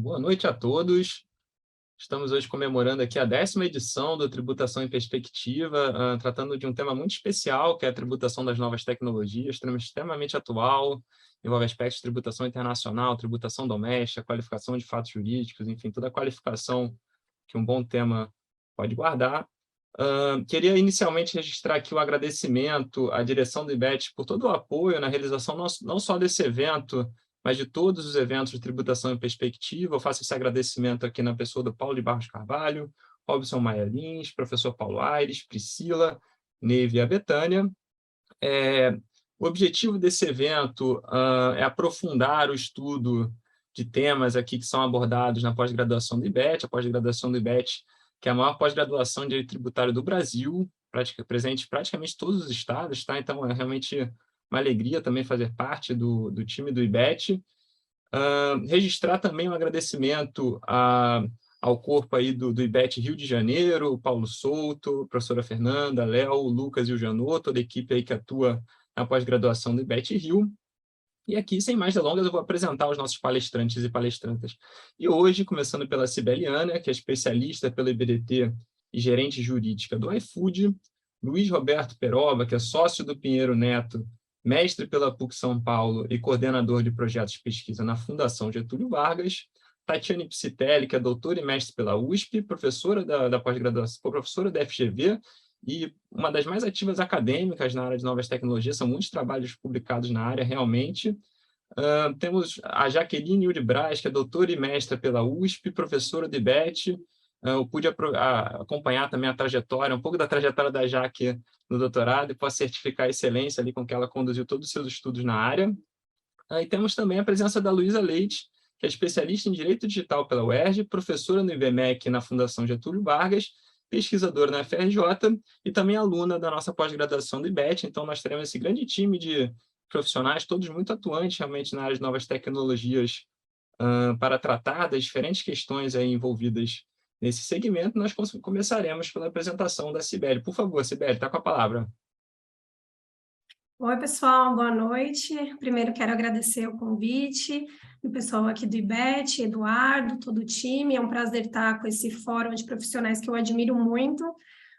Boa noite a todos. Estamos hoje comemorando aqui a 10ª edição do Tributação em Perspectiva, tratando de um tema muito especial, que é a tributação das novas tecnologias, tema extremamente atual, envolve aspectos de tributação internacional, tributação doméstica, qualificação de fatos jurídicos, enfim, toda a qualificação que um bom tema pode guardar. Queria inicialmente registrar aqui o agradecimento à direção do IBET por todo o apoio na realização não só desse evento, mas de todos os eventos de tributação em perspectiva. Eu faço esse agradecimento aqui na pessoa do Paulo de Barros Carvalho, Robson Maia Lins, professor Paulo Aires, Priscila, Neve e a Betânia. O objetivo desse evento é aprofundar o estudo de temas aqui que são abordados na pós-graduação do IBET, a pós-graduação do IBET, que é a maior pós-graduação de direito tributário do Brasil, presente em praticamente todos os estados, tá? Então, é realmente uma alegria também fazer parte do time do IBET. Registrar também um agradecimento ao corpo aí do IBET Rio de Janeiro, o Paulo Souto, a professora Fernanda, Léo, o Lucas e o Janot, toda a equipe aí que atua na pós-graduação do IBET Rio. E aqui, sem mais delongas, eu vou apresentar os nossos palestrantes e palestrantas. E hoje, começando pela Sibeliana, que é especialista pelo IBDT e gerente jurídica do iFood, Luiz Roberto Peroba, que é sócio do Pinheiro Neto, mestre pela PUC São Paulo e coordenador de projetos de pesquisa na Fundação Getúlio Vargas, Tatiane Psitelli, que é doutora e mestre pela USP, professora da pós-graduação, professora da FGV, e uma das mais ativas acadêmicas na área de novas tecnologias, são muitos trabalhos publicados na área, realmente. Temos a Jaqueline Uri-Braz, que é doutora e mestra pela USP, professora do IBET. Eu pude acompanhar também a trajetória, um pouco da trajetória da Jaque no doutorado, e posso certificar a excelência ali com que ela conduziu todos os seus estudos na área. E temos também a presença da Luísa Leite, que é especialista em Direito Digital pela UERJ, professora no IBMEC na Fundação Getúlio Vargas, pesquisadora na FRJ e também aluna da nossa pós-graduação do IBET. Então, nós teremos esse grande time de profissionais, todos muito atuantes realmente na área de novas tecnologias, para tratar das diferentes questões aí envolvidas nesse segmento. Nós começaremos pela apresentação da Cibele. Por favor, Cibele, está com a palavra. Oi, pessoal, boa noite. Primeiro, quero agradecer o convite do pessoal aqui do IBET, Eduardo, todo o time. É um prazer estar com esse fórum de profissionais que eu admiro muito.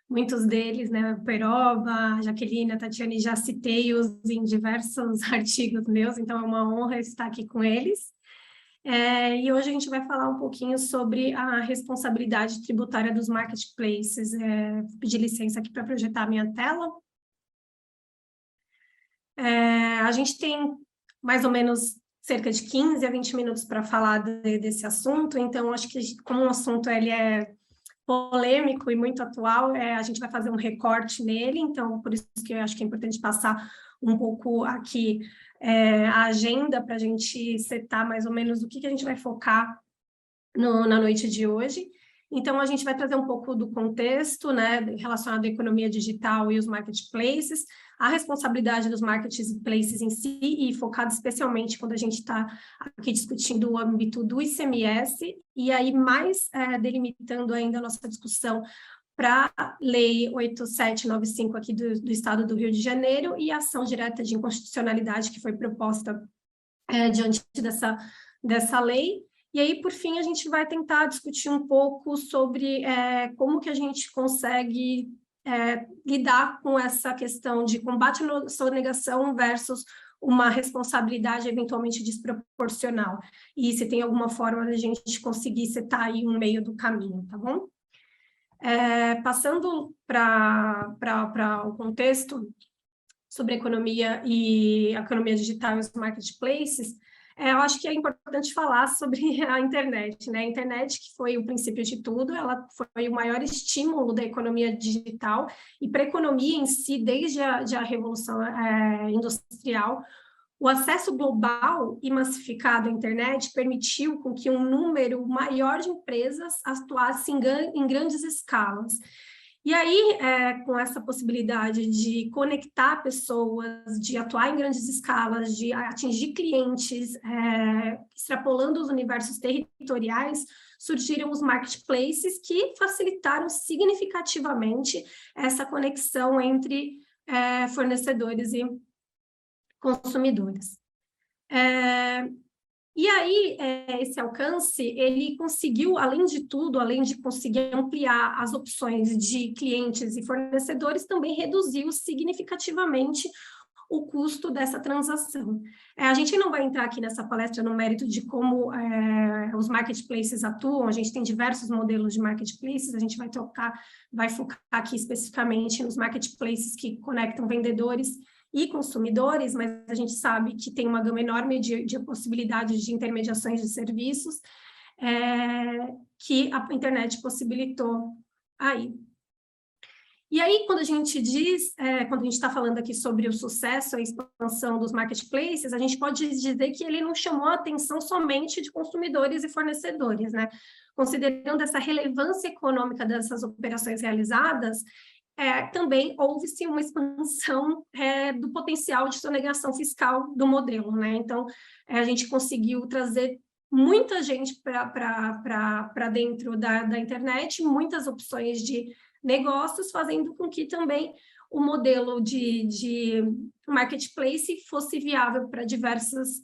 Muitos deles, né, o Peroba, a Jaqueline, a Tatiane, já citei-os em diversos artigos meus, então é uma honra estar aqui com eles. E hoje a gente vai falar um pouquinho sobre a responsabilidade tributária dos marketplaces. Vou pedir licença aqui para projetar a minha tela. A gente tem mais ou menos cerca de 15 a 20 minutos para falar desse assunto, então acho que como o assunto ele é polêmico e muito atual, a gente vai fazer um recorte nele, então por isso que eu acho que é importante passar um pouco aqui a agenda para a gente setar mais ou menos o que a gente vai focar na noite de hoje. Então, a gente vai trazer um pouco do contexto, né, relacionado à economia digital e os marketplaces, a responsabilidade dos marketplaces em si, e focado especialmente quando a gente está aqui discutindo o âmbito do ICMS, e aí mais delimitando ainda a nossa discussão para a Lei 8795 aqui do Estado do Rio de Janeiro e a ação direta de inconstitucionalidade que foi proposta diante dessa lei. E aí, por fim, a gente vai tentar discutir um pouco sobre como que a gente consegue lidar com essa questão de combate à sonegação versus uma responsabilidade eventualmente desproporcional. E se tem alguma forma da gente conseguir setar aí um meio do caminho, tá bom? Passando para o contexto sobre economia e a economia digital e os marketplaces, eu acho que é importante falar sobre a internet, né? A internet, que foi o princípio de tudo, ela foi o maior estímulo da economia digital, e para a economia em si, desde a Revolução Industrial, o acesso global e massificado à internet permitiu com que um número maior de empresas atuasse em grandes escalas. E aí, com essa possibilidade de conectar pessoas, de atuar em grandes escalas, de atingir clientes, extrapolando os universos territoriais, surgiram os marketplaces que facilitaram significativamente essa conexão entre fornecedores e consumidores. E aí, esse alcance, ele conseguiu, além de tudo, além de conseguir ampliar as opções de clientes e fornecedores, também reduziu significativamente o custo dessa transação. A gente não vai entrar aqui nessa palestra no mérito de como os marketplaces atuam, a gente tem diversos modelos de marketplaces, a gente vai focar aqui especificamente nos marketplaces que conectam vendedores e consumidores, mas a gente sabe que tem uma gama enorme de possibilidades de intermediações de serviços que a internet possibilitou aí. E aí, quando a gente quando a gente está falando aqui sobre o sucesso e a expansão dos marketplaces, a gente pode dizer que ele não chamou a atenção somente de consumidores e fornecedores, né? Considerando essa relevância econômica dessas operações realizadas, também houve-se uma expansão do potencial de sonegação fiscal do modelo, né? Então, a gente conseguiu trazer muita gente para dentro da internet, muitas opções de negócios, fazendo com que também o modelo de marketplace fosse viável para diversos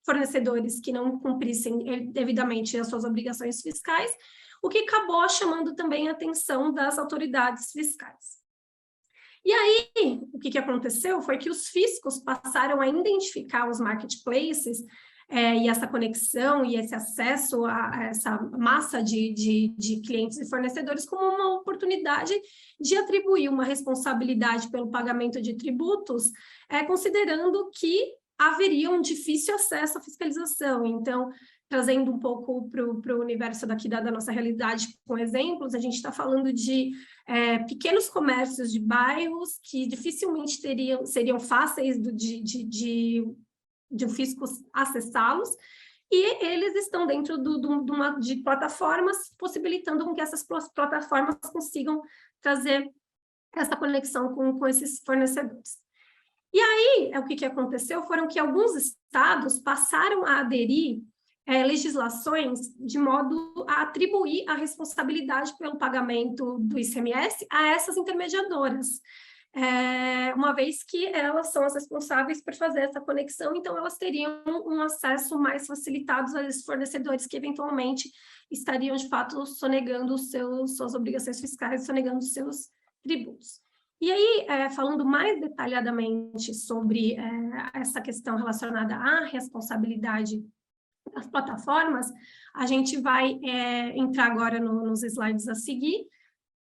fornecedores que não cumprissem devidamente as suas obrigações fiscais, o que acabou chamando também a atenção das autoridades fiscais. E aí, o que aconteceu foi que os fiscos passaram a identificar os marketplaces e essa conexão e esse acesso a essa massa de clientes e fornecedores como uma oportunidade de atribuir uma responsabilidade pelo pagamento de tributos, considerando que haveria um difícil acesso à fiscalização. Então, trazendo um pouco para o universo daqui da nossa realidade com exemplos, a gente está falando de pequenos comércios de bairros que dificilmente seriam fáceis de um fisco acessá-los, e eles estão dentro de plataformas, possibilitando com que essas plataformas consigam trazer essa conexão com esses fornecedores. E aí, o que aconteceu foram que alguns estados passaram a aderir legislações de modo a atribuir a responsabilidade pelo pagamento do ICMS a essas intermediadoras, uma vez que elas são as responsáveis por fazer essa conexão, então elas teriam um acesso mais facilitado a esses fornecedores que eventualmente estariam, de fato, sonegando suas obrigações fiscais, sonegando os seus tributos. E aí, falando mais detalhadamente sobre essa questão relacionada à responsabilidade das plataformas, a gente vai entrar agora nos slides a seguir,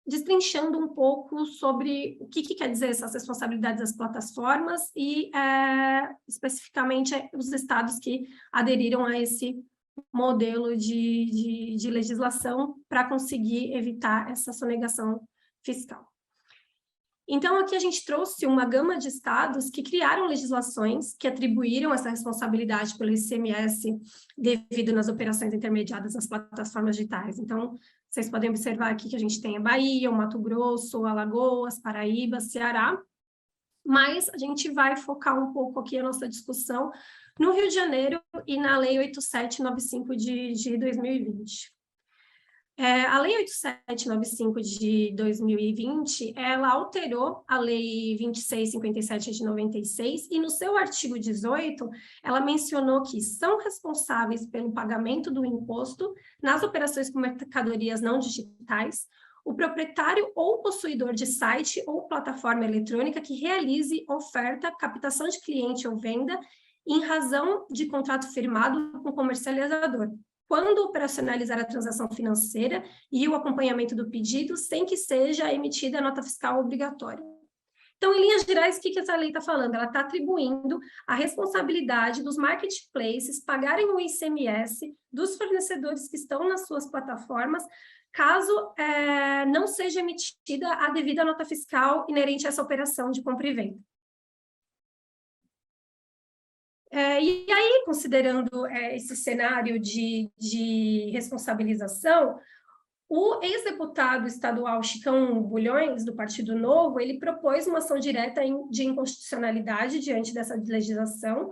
destrinchando um pouco sobre o que quer dizer essas responsabilidades das plataformas e, especificamente, os estados que aderiram a esse modelo de legislação para conseguir evitar essa sonegação fiscal. Então, aqui a gente trouxe uma gama de estados que criaram legislações que atribuíram essa responsabilidade pelo ICMS devido nas operações intermediadas nas plataformas digitais. Então, vocês podem observar aqui que a gente tem a Bahia, o Mato Grosso, Alagoas, Paraíba, Ceará, mas a gente vai focar um pouco aqui a nossa discussão no Rio de Janeiro e na Lei 8795 de 2020. A Lei 8795 de 2020, ela alterou a Lei 2657 de 96 e no seu artigo 18, ela mencionou que são responsáveis pelo pagamento do imposto nas operações com mercadorias não digitais o proprietário ou possuidor de site ou plataforma eletrônica que realize oferta, captação de cliente ou venda em razão de contrato firmado com o comercializador, quando operacionalizar a transação financeira e o acompanhamento do pedido, sem que seja emitida a nota fiscal obrigatória. Então, em linhas gerais, o que essa lei está falando? Ela está atribuindo a responsabilidade dos marketplaces pagarem o ICMS dos fornecedores que estão nas suas plataformas, caso não seja emitida a devida nota fiscal inerente a essa operação de compra e venda. E aí, considerando esse cenário de responsabilização, o ex-deputado estadual Chicão Bulhões, do Partido Novo, ele propôs uma ação direta de inconstitucionalidade diante dessa legislação,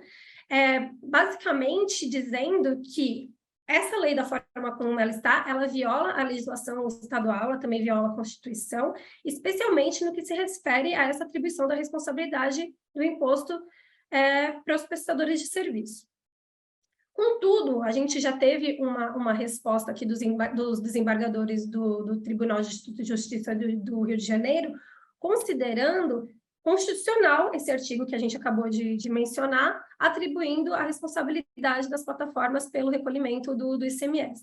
basicamente dizendo que essa lei, da forma como ela está, ela viola a legislação estadual, ela também viola a Constituição, especialmente no que se refere a essa atribuição da responsabilidade do imposto para os prestadores de serviço. Contudo, a gente já teve uma resposta aqui dos desembargadores do Tribunal de Justiça do Rio de Janeiro, considerando constitucional esse artigo que a gente acabou de mencionar, atribuindo a responsabilidade das plataformas pelo recolhimento do ICMS.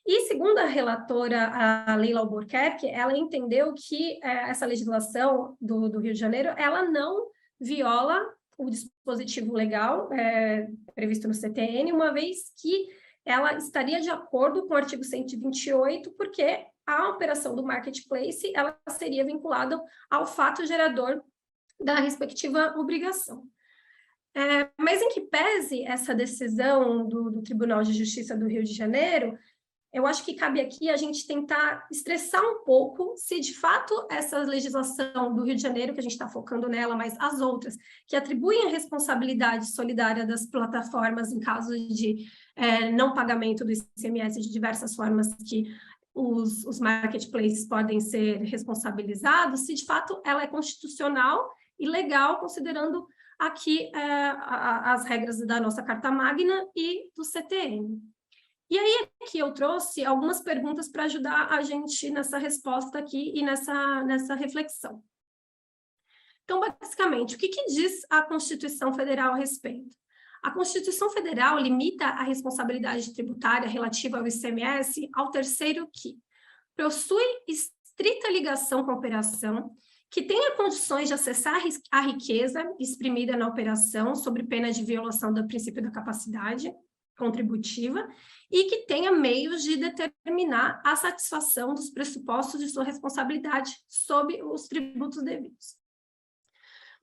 E, segundo a relatora, a Leila Albuquerque, ela entendeu que essa legislação do Rio de Janeiro, ela não viola o dispositivo legal previsto no CTN, uma vez que ela estaria de acordo com o artigo 128, porque a operação do marketplace ela seria vinculada ao fato gerador da respectiva obrigação. Mas em que pese essa decisão do Tribunal de Justiça do Rio de Janeiro, eu acho que cabe aqui a gente tentar estressar um pouco se, de fato, essa legislação do Rio de Janeiro, que a gente está focando nela, mas as outras, que atribuem a responsabilidade solidária das plataformas em caso de não pagamento do ICMS de diversas formas que os marketplaces podem ser responsabilizados, se, de fato, ela é constitucional e legal, considerando aqui as regras da nossa Carta Magna e do CTN. E aí aqui eu trouxe algumas perguntas para ajudar a gente nessa resposta aqui e nessa reflexão. Então, basicamente, o que diz a Constituição Federal a respeito? A Constituição Federal limita a responsabilidade tributária relativa ao ICMS ao terceiro que possui estrita ligação com a operação, que tenha condições de acessar a riqueza exprimida na operação, sob pena de violação do princípio da capacidade contributiva, e que tenha meios de determinar a satisfação dos pressupostos de sua responsabilidade sob os tributos devidos.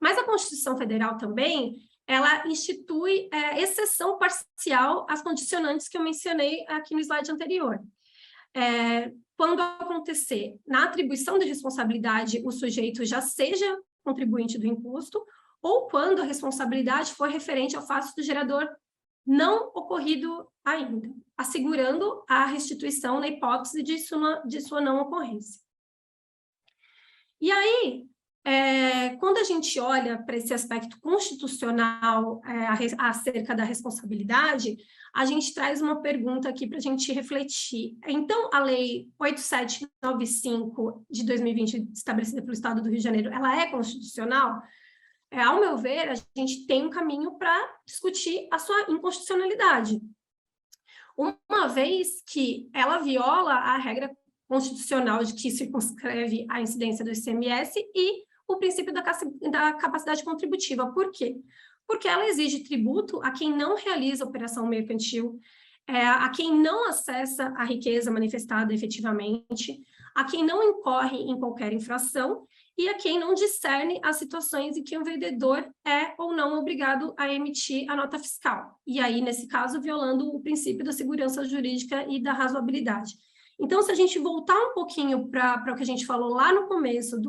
Mas a Constituição Federal também, ela institui exceção parcial às condicionantes que eu mencionei aqui no slide anterior. Quando acontecer na atribuição de responsabilidade o sujeito já seja contribuinte do imposto, ou quando a responsabilidade for referente ao fato do gerador não ocorrido ainda, assegurando a restituição na hipótese de sua não ocorrência. E aí, quando a gente olha para esse aspecto constitucional acerca da responsabilidade, a gente traz uma pergunta aqui para a gente refletir. Então, a Lei 8795 de 2020, estabelecida pelo Estado do Rio de Janeiro, ela é constitucional? Ao meu ver, a gente tem um caminho para discutir a sua inconstitucionalidade. Uma vez que ela viola a regra constitucional de que circunscreve a incidência do ICMS e o princípio da capacidade contributiva. Por quê? Porque ela exige tributo a quem não realiza operação mercantil, a quem não acessa a riqueza manifestada efetivamente, a quem não incorre em qualquer infração e a quem não discerne as situações em que o vendedor é ou não obrigado a emitir a nota fiscal. E aí, nesse caso, violando o princípio da segurança jurídica e da razoabilidade. Então, se a gente voltar um pouquinho para o que a gente falou lá no começo,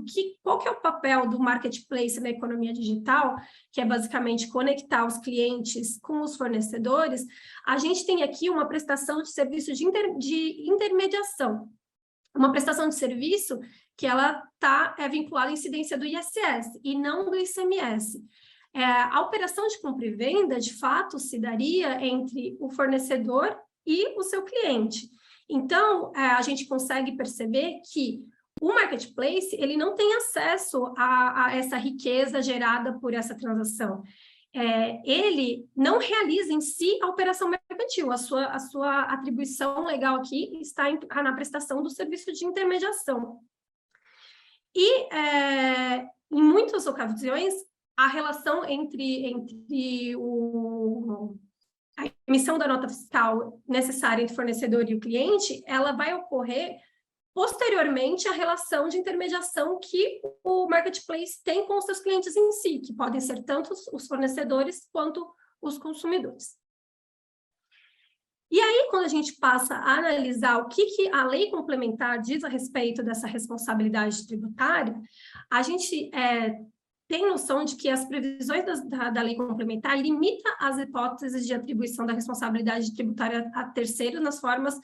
qual que é o papel do marketplace na economia digital, que é basicamente conectar os clientes com os fornecedores, a gente tem aqui uma prestação de serviço de intermediação. Uma prestação de serviço que ela está vinculada à incidência do ISS e não do ICMS. A operação de compra e venda, de fato, se daria entre o fornecedor e o seu cliente. Então, a gente consegue perceber que o marketplace ele não tem acesso a essa riqueza gerada por essa transação. Ele não realiza em si a operação mercantil, a sua atribuição legal aqui está na prestação do serviço de intermediação. E, em muitas ocasiões, a relação entre a emissão da nota fiscal necessária entre o fornecedor e o cliente, ela vai ocorrer posteriormente à relação de intermediação que o marketplace tem com os seus clientes em si, que podem ser tanto os fornecedores quanto os consumidores. E aí, quando a gente passa a analisar o que a lei complementar diz a respeito dessa responsabilidade tributária, a gente tem noção de que as previsões da lei complementar limitam as hipóteses de atribuição da responsabilidade tributária a terceiros nas formas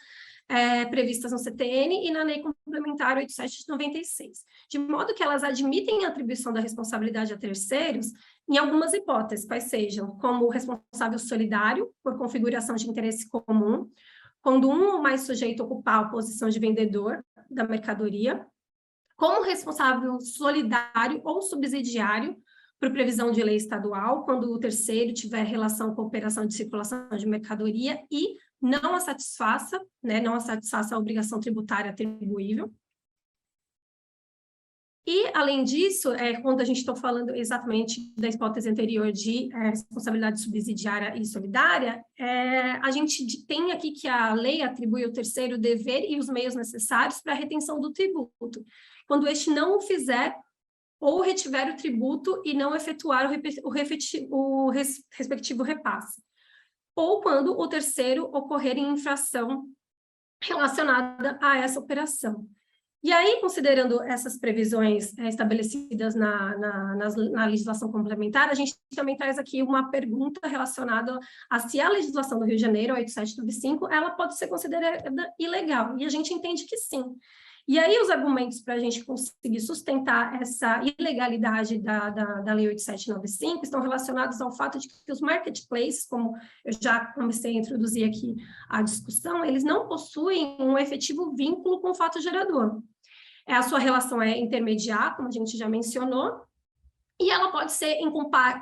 previstas no CTN e na Lei Complementar 87 de 96, de modo que elas admitem a atribuição da responsabilidade a terceiros em algumas hipóteses, quais sejam, como responsável solidário por configuração de interesse comum, quando um ou mais sujeito ocupar a posição de vendedor da mercadoria, como responsável solidário ou subsidiário por previsão de lei estadual, quando o terceiro tiver relação com a operação de circulação de mercadoria e não a satisfaça, né, não a satisfaça a obrigação tributária atribuível. E, além disso, quando a gente está falando exatamente da hipótese anterior de responsabilidade subsidiária e solidária, a gente tem aqui que a lei atribui ao terceiro o dever e os meios necessários para a retenção do tributo. Quando este não o fizer, ou retiver o tributo e não efetuar o respectivo repasse. Ou quando o terceiro ocorrer em infração relacionada a essa operação. E aí, considerando essas previsões estabelecidas na legislação complementar, a gente também traz aqui uma pergunta relacionada a se a legislação do Rio de Janeiro, a 8795, ela pode ser considerada ilegal, e a gente entende que sim. E aí, os argumentos para a gente conseguir sustentar essa ilegalidade da Lei 8795 estão relacionados ao fato de que os marketplaces, como eu já comecei a introduzir aqui a discussão, eles não possuem um efetivo vínculo com o fato gerador. A sua relação é intermediar, como a gente já mencionou, e ela pode ser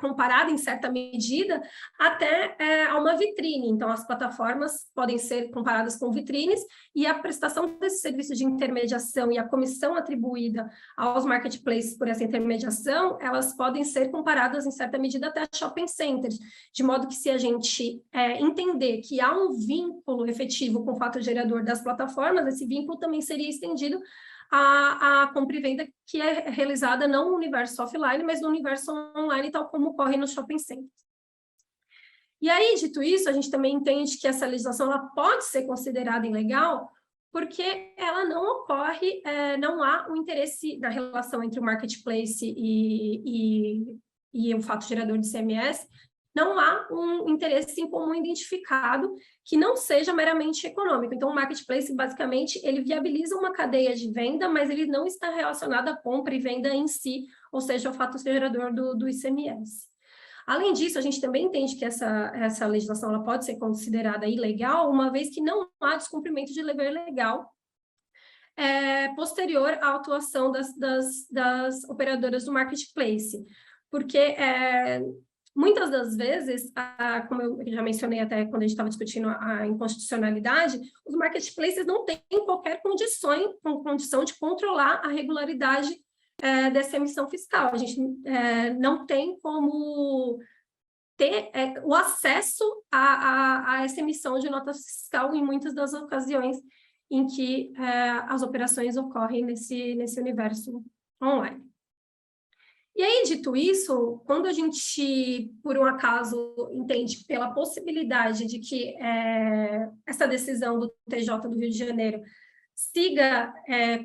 comparada, em certa medida, até a uma vitrine. Então, as plataformas podem ser comparadas com vitrines, e a prestação desse serviço de intermediação e a comissão atribuída aos marketplaces por essa intermediação, elas podem ser comparadas, em certa medida, até a shopping centers, de modo que, se a gente entender que há um vínculo efetivo com o fato gerador das plataformas, esse vínculo também seria estendido a compra e venda que é realizada não no universo offline, mas no universo online, tal como ocorre no shopping centers. E aí, dito isso, a gente também entende que essa legislação ela pode ser considerada ilegal porque ela não ocorre, não há um interesse da relação entre o marketplace e o fato gerador de ICMS, não há um interesse em comum identificado que não seja meramente econômico. Então, o marketplace, basicamente, ele viabiliza uma cadeia de venda, mas ele não está relacionado à compra e venda em si, ou seja, ao fato gerador do ICMS. Além disso, a gente também entende que essa legislação ela pode ser considerada ilegal, uma vez que não há descumprimento de dever legal posterior à atuação das operadoras do marketplace, porque muitas das vezes, como eu já mencionei até quando a gente estava discutindo a inconstitucionalidade, os marketplaces não têm qualquer condição de controlar a regularidade dessa emissão fiscal. A gente não tem como ter o acesso a essa emissão de nota fiscal em muitas das ocasiões em que as operações ocorrem nesse universo online. E aí, dito isso, quando a gente, por um acaso, entende pela possibilidade de que essa decisão do TJ do Rio de Janeiro siga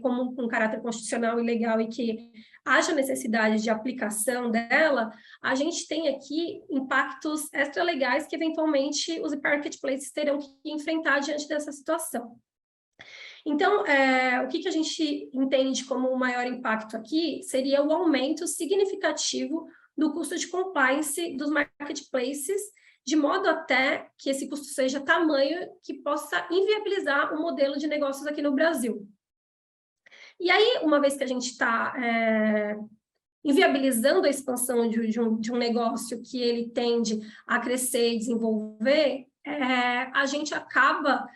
como um caráter constitucional e legal e que haja necessidade de aplicação dela, a gente tem aqui impactos extralegais que, eventualmente, os marketplaces terão que enfrentar diante dessa situação. Então, o que a gente entende como o maior impacto aqui seria o aumento significativo do custo de compliance dos marketplaces, de modo até que esse custo seja tamanho que possa inviabilizar o modelo de negócios aqui no Brasil. E aí, uma vez que a gente está inviabilizando a expansão de um negócio que ele tende a crescer e desenvolver, a gente acaba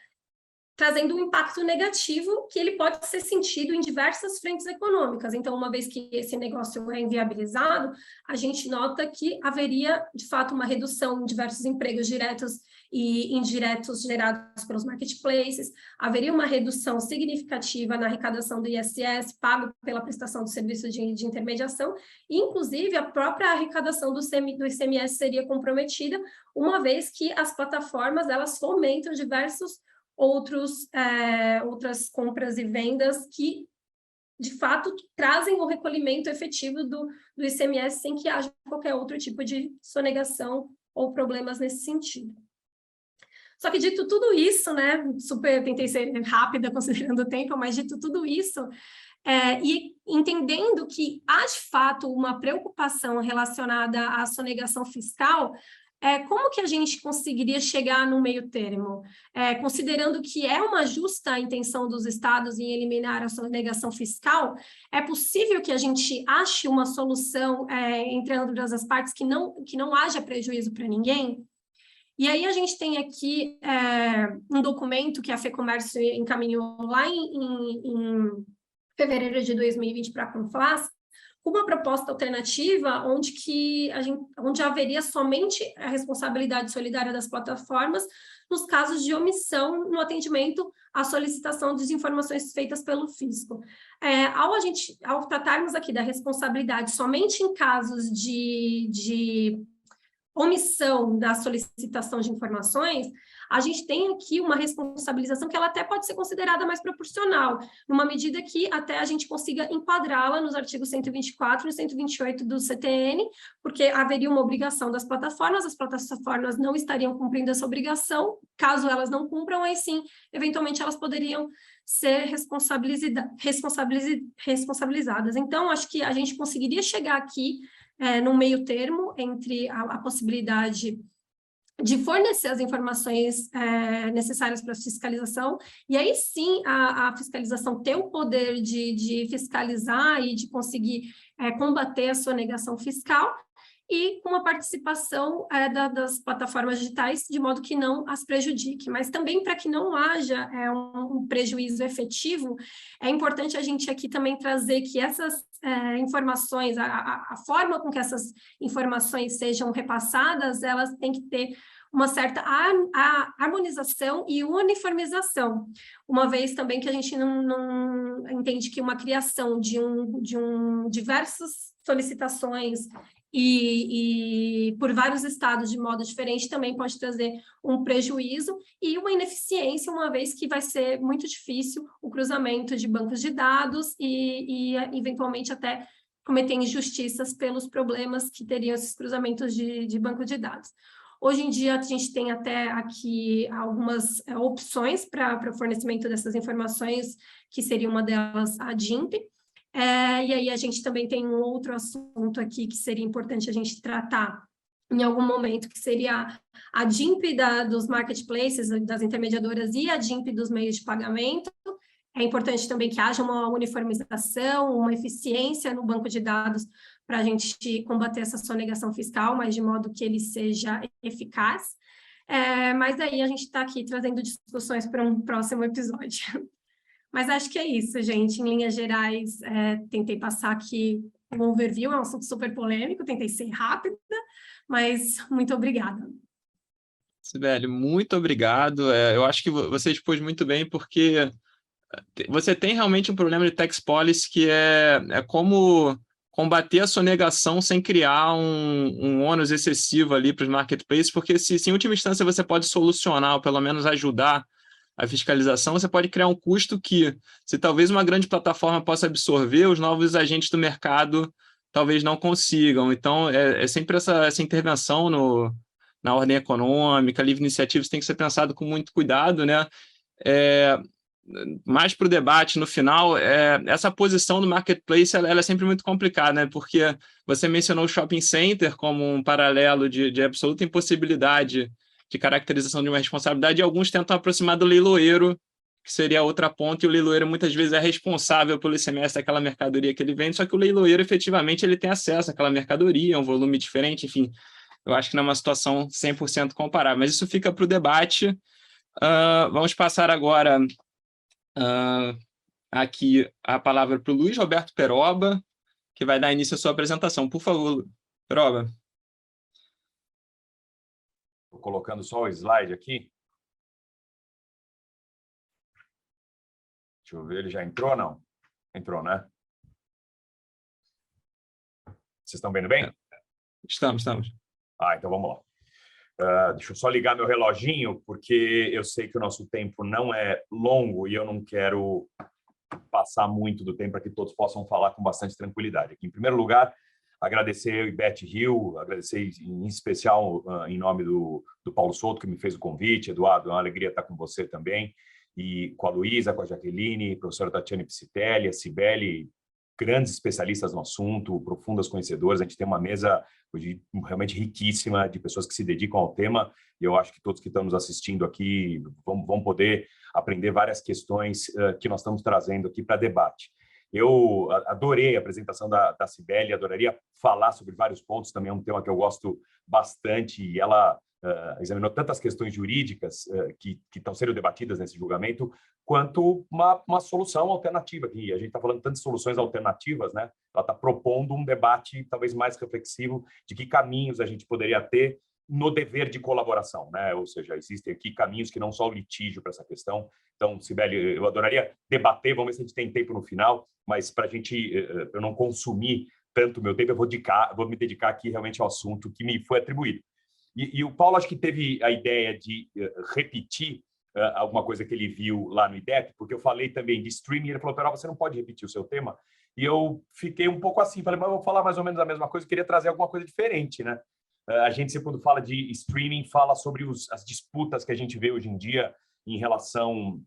trazendo um impacto negativo que ele pode ser sentido em diversas frentes econômicas. Então, uma vez que esse negócio é inviabilizado, a gente nota que haveria, de fato, uma redução em diversos empregos diretos e indiretos gerados pelos marketplaces, haveria uma redução significativa na arrecadação do ISS pago pela prestação do serviço de intermediação, e, inclusive, a própria arrecadação do ICMS seria comprometida, uma vez que as plataformas elas fomentam diversos outras compras e vendas que, de fato, trazem o recolhimento efetivo do ICMS sem que haja qualquer outro tipo de sonegação ou problemas nesse sentido. Só que dito tudo isso, né, tentei ser rápida considerando o tempo, mas dito tudo isso, e entendendo que há de fato uma preocupação relacionada à sonegação fiscal, como que a gente conseguiria chegar no meio termo? Considerando que é uma justa intenção dos estados em eliminar a sonegação fiscal, é possível que a gente ache uma solução entre ambas as partes que não haja prejuízo para ninguém? E aí a gente tem aqui um documento que a FEComércio encaminhou lá em fevereiro de 2020 para a Conflas, uma proposta alternativa onde haveria somente a responsabilidade solidária das plataformas nos casos de omissão no atendimento à solicitação de informações feitas pelo fisco. Ao tratarmos aqui da responsabilidade somente em casos de omissão da solicitação de informações, a gente tem aqui uma responsabilização que ela até pode ser considerada mais proporcional, numa medida que até a gente consiga enquadrá-la nos artigos 124 e 128 do CTN, porque haveria uma obrigação das plataformas, as plataformas não estariam cumprindo essa obrigação, caso elas não cumpram, aí sim, eventualmente elas poderiam ser responsabilizadas. Então, acho que a gente conseguiria chegar aqui num meio termo entre a possibilidade de fornecer as informações necessárias para a fiscalização, e aí sim a fiscalização ter o poder de fiscalizar e de conseguir combater a sonegação fiscal, e com a participação das plataformas digitais, de modo que não as prejudique. Mas também para que não haja um prejuízo efetivo, é importante a gente aqui também trazer que essas informações, a forma com que essas informações sejam repassadas, elas têm que ter uma certa harmonização e uniformização, uma vez também que a gente não entende que uma criação de diversas solicitações e por vários estados de modo diferente também pode trazer um prejuízo e uma ineficiência, uma vez que vai ser muito difícil o cruzamento de bancos de dados e eventualmente até cometer injustiças pelos problemas que teriam esses cruzamentos de banco de dados. Hoje em dia, a gente tem até aqui algumas opções para o fornecimento dessas informações, que seria uma delas a DIMP. E aí a gente também tem um outro assunto aqui que seria importante a gente tratar em algum momento, que seria a DIMP dos marketplaces, das intermediadoras, e a DIMP dos meios de pagamento. É importante também que haja uma uniformização, uma eficiência no banco de dados para a gente combater essa sonegação fiscal, mas de modo que ele seja eficaz. Mas aí a gente está aqui trazendo discussões para um próximo episódio. Mas acho que é isso, gente. Em linhas gerais, tentei passar aqui um overview, é um assunto super polêmico, tentei ser rápida, mas muito obrigada. Sibeli, muito obrigado. Eu acho que você expôs muito bem, porque você tem realmente um problema de tax policy que é como combater a sonegação sem criar um ônus excessivo ali para os marketplaces, porque se em última instância você pode solucionar, ou pelo menos ajudar a fiscalização, você pode criar um custo que, se talvez uma grande plataforma possa absorver, os novos agentes do mercado talvez não consigam. Então, é sempre essa intervenção na ordem econômica, livre iniciativa, isso tem que ser pensado com muito cuidado, né? Mais para o debate, no final, essa posição do marketplace ela é sempre muito complicada, né? Porque você mencionou o shopping center como um paralelo de absoluta impossibilidade de caracterização de uma responsabilidade, e alguns tentam aproximar do leiloeiro, que seria a outra ponta, e o leiloeiro muitas vezes é responsável pelo ICMS daquela mercadoria que ele vende, só que o leiloeiro, efetivamente, ele tem acesso àquela mercadoria, um volume diferente, enfim, eu acho que não é uma situação 100% comparável, mas isso fica para o debate. Vamos passar agora aqui a palavra para o Luiz Roberto Peroba, que vai dar início à sua apresentação. Por favor, Peroba. Estou colocando só o slide aqui. Deixa eu ver, ele já entrou ou não? Entrou, né? Vocês estão vendo bem? Estamos. Então vamos lá. Deixa eu só ligar meu reloginho, porque eu sei que o nosso tempo não é longo e eu não quero passar muito do tempo para que todos possam falar com bastante tranquilidade. Aqui, em primeiro lugar, Agradecer o Ibete Hill, agradecer em especial em nome do Paulo Souto, que me fez o convite. Eduardo, é uma alegria estar com você também. E com a Luísa, com a Jaqueline, a professora Tatiane Psitelli, a Cibele, grandes especialistas no assunto, profundas conhecedoras. A gente tem uma mesa hoje realmente riquíssima de pessoas que se dedicam ao tema, e eu acho que todos que estamos assistindo aqui vão poder aprender várias questões que nós estamos trazendo aqui para debate. Eu adorei a apresentação da Cibele, adoraria falar sobre vários pontos, também é um tema que eu gosto bastante, e ela examinou tantas questões jurídicas que estão sendo debatidas nesse julgamento, quanto uma solução alternativa. E a gente está falando tanto de soluções alternativas, né? Ela está propondo um debate talvez mais reflexivo de que caminhos a gente poderia ter no dever de colaboração, né? Ou seja, existem aqui caminhos que não só o litígio para essa questão. Então, Cibele, eu adoraria debater, vamos ver se a gente tem tempo no final, mas para eu não consumir tanto meu tempo, eu vou me dedicar aqui realmente ao assunto que me foi atribuído. E o Paulo, acho que teve a ideia de repetir alguma coisa que ele viu lá no IDEP, porque eu falei também de streaming, e ele falou, Peral, você não pode repetir o seu tema. E eu fiquei um pouco assim, falei, mas eu vou falar mais ou menos a mesma coisa, eu queria trazer alguma coisa diferente, né? A gente, quando fala de streaming, fala sobre as disputas que a gente vê hoje em dia em relação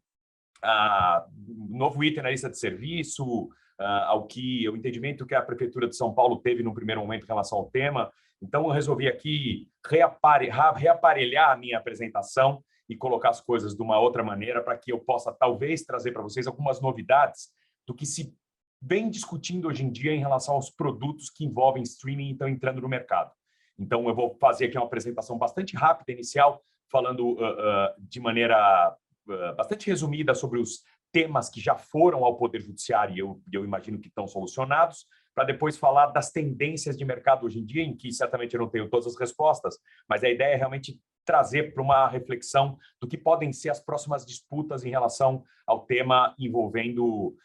ao novo item na lista de serviço, ao o entendimento que a Prefeitura de São Paulo teve no primeiro momento em relação ao tema. Então, eu resolvi aqui reaparelhar a minha apresentação e colocar as coisas de uma outra maneira para que eu possa, talvez, trazer para vocês algumas novidades do que se vem discutindo hoje em dia em relação aos produtos que envolvem streaming e estão entrando no mercado. Então, eu vou fazer aqui uma apresentação bastante rápida, inicial, falando de maneira bastante resumida sobre os temas que já foram ao Poder Judiciário e eu imagino que estão solucionados, para depois falar das tendências de mercado hoje em dia, em que certamente eu não tenho todas as respostas, mas a ideia é realmente trazer para uma reflexão do que podem ser as próximas disputas em relação ao tema envolvendo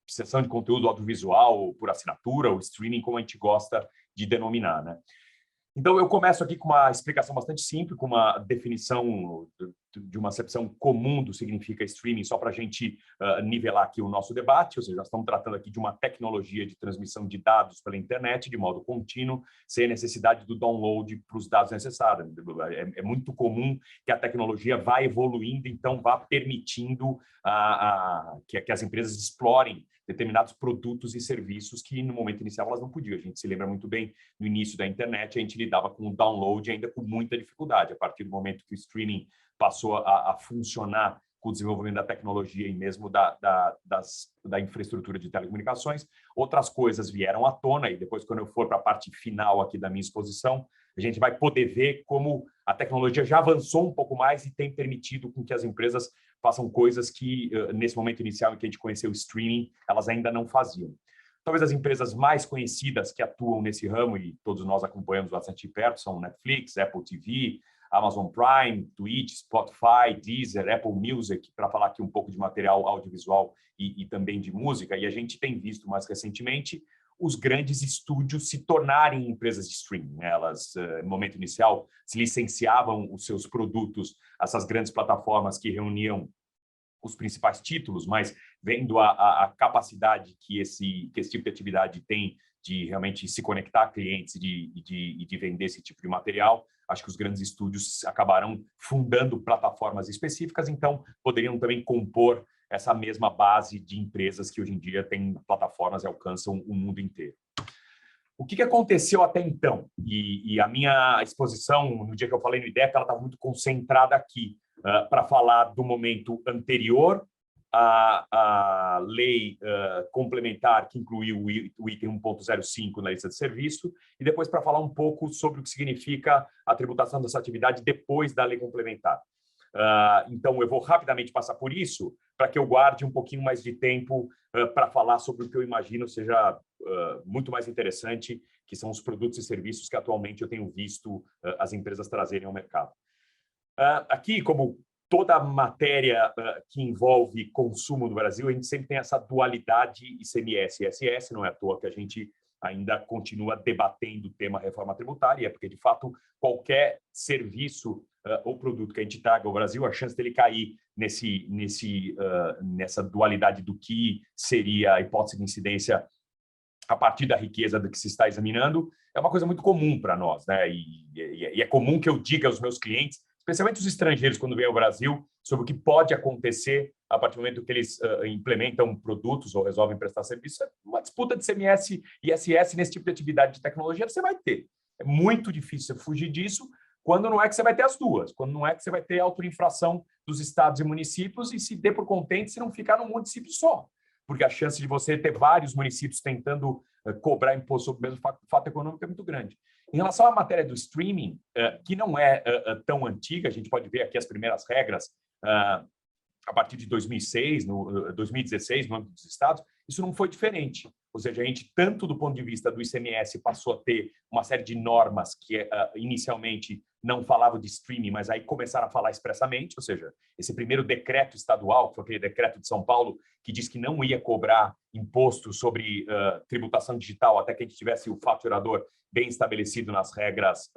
sessão de conteúdo audiovisual por assinatura, ou streaming, como a gente gosta de denominar, né? Então, eu começo aqui com uma explicação bastante simples, com uma definição de uma acepção comum do que significa streaming, só para a gente nivelar aqui o nosso debate. Ou seja, nós estamos tratando aqui de uma tecnologia de transmissão de dados pela internet de modo contínuo, sem necessidade do download para os dados necessários. É muito comum que a tecnologia vá evoluindo, então vá permitindo que as empresas explorem determinados produtos e serviços que, no momento inicial, elas não podiam. A gente se lembra muito bem, no início da internet, a gente lidava com o download ainda com muita dificuldade. A partir do momento que o streaming passou a funcionar com o desenvolvimento da tecnologia e mesmo da infraestrutura de telecomunicações, outras coisas vieram à tona, e depois, quando eu for para a parte final aqui da minha exposição, a gente vai poder ver como a tecnologia já avançou um pouco mais e tem permitido com que as empresas façam coisas que, nesse momento inicial em que a gente conheceu o streaming, elas ainda não faziam. Talvez as empresas mais conhecidas que atuam nesse ramo, e todos nós acompanhamos bastante de perto, são Netflix, Apple TV, Amazon Prime, Twitch, Spotify, Deezer, Apple Music, para falar aqui um pouco de material audiovisual e também de música. E a gente tem visto mais recentemente os grandes estúdios se tornarem empresas de streaming. Elas, no momento inicial, se licenciavam os seus produtos a essas grandes plataformas que reuniam os principais títulos, mas vendo a capacidade que esse tipo de atividade tem de realmente se conectar a clientes e de vender esse tipo de material, acho que os grandes estúdios acabarão fundando plataformas específicas, então poderiam também compor essa mesma base de empresas que hoje em dia têm plataformas e alcançam o mundo inteiro. O que aconteceu até então? E a minha exposição, no dia que eu falei no IDEP, ela estava muito concentrada aqui para falar do momento anterior à lei complementar que incluiu o item 1.05 na lista de serviço, e depois para falar um pouco sobre o que significa a tributação dessa atividade depois da lei complementar. Então, eu vou rapidamente passar por isso, para que eu guarde um pouquinho mais de tempo para falar sobre o que eu imagino seja muito mais interessante, que são os produtos e serviços que atualmente eu tenho visto as empresas trazerem ao mercado. Aqui, como toda matéria que envolve consumo no Brasil, a gente sempre tem essa dualidade ICMS e ISS, não é à toa que a gente ainda continua debatendo o tema reforma tributária, porque, de fato, qualquer serviço ou produto que a gente traga ao Brasil, a chance dele cair nessa dualidade do que seria a hipótese de incidência a partir da riqueza do que se está examinando, é uma coisa muito comum para nós, né? E é comum que eu diga aos meus clientes, especialmente os estrangeiros, quando vêm ao Brasil, sobre o que pode acontecer a partir do momento que eles implementam produtos ou resolvem prestar serviço. Uma disputa de CMS e ISS nesse tipo de atividade de tecnologia você vai ter. É muito difícil você fugir disso, quando não é que você vai ter as duas, quando não é que você vai ter autoinfração dos estados e municípios e se dê por contente se não ficar num município só. Porque a chance de você ter vários municípios tentando cobrar imposto sobre o mesmo fato econômico é muito grande. Em relação à matéria do streaming, que não é tão antiga, a gente pode ver aqui as primeiras regras a partir de 2006, 2016, no âmbito dos estados, isso não foi diferente. Ou seja, a gente, tanto do ponto de vista do ICMS, passou a ter uma série de normas que inicialmente não falavam de streaming, mas aí começaram a falar expressamente, ou seja, esse primeiro decreto estadual, que foi aquele decreto de São Paulo, que diz que não ia cobrar imposto sobre tributação digital até que a gente tivesse o faturador bem estabelecido nas regras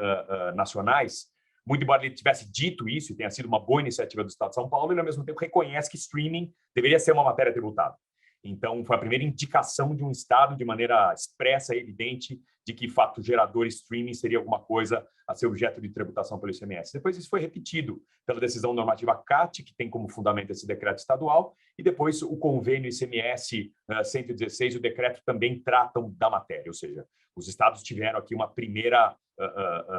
nacionais. Muito embora ele tivesse dito isso e tenha sido uma boa iniciativa do Estado de São Paulo, ele, ao mesmo tempo, reconhece que streaming deveria ser uma matéria tributável. Então, foi a primeira indicação de um Estado, de maneira expressa e evidente, de que fato gerador streaming seria alguma coisa a ser objeto de tributação pelo ICMS. Depois, isso foi repetido pela decisão normativa CAT, que tem como fundamento esse decreto estadual, e depois o convênio ICMS 116 e o decreto também tratam da matéria, ou seja, os estados tiveram aqui uma primeira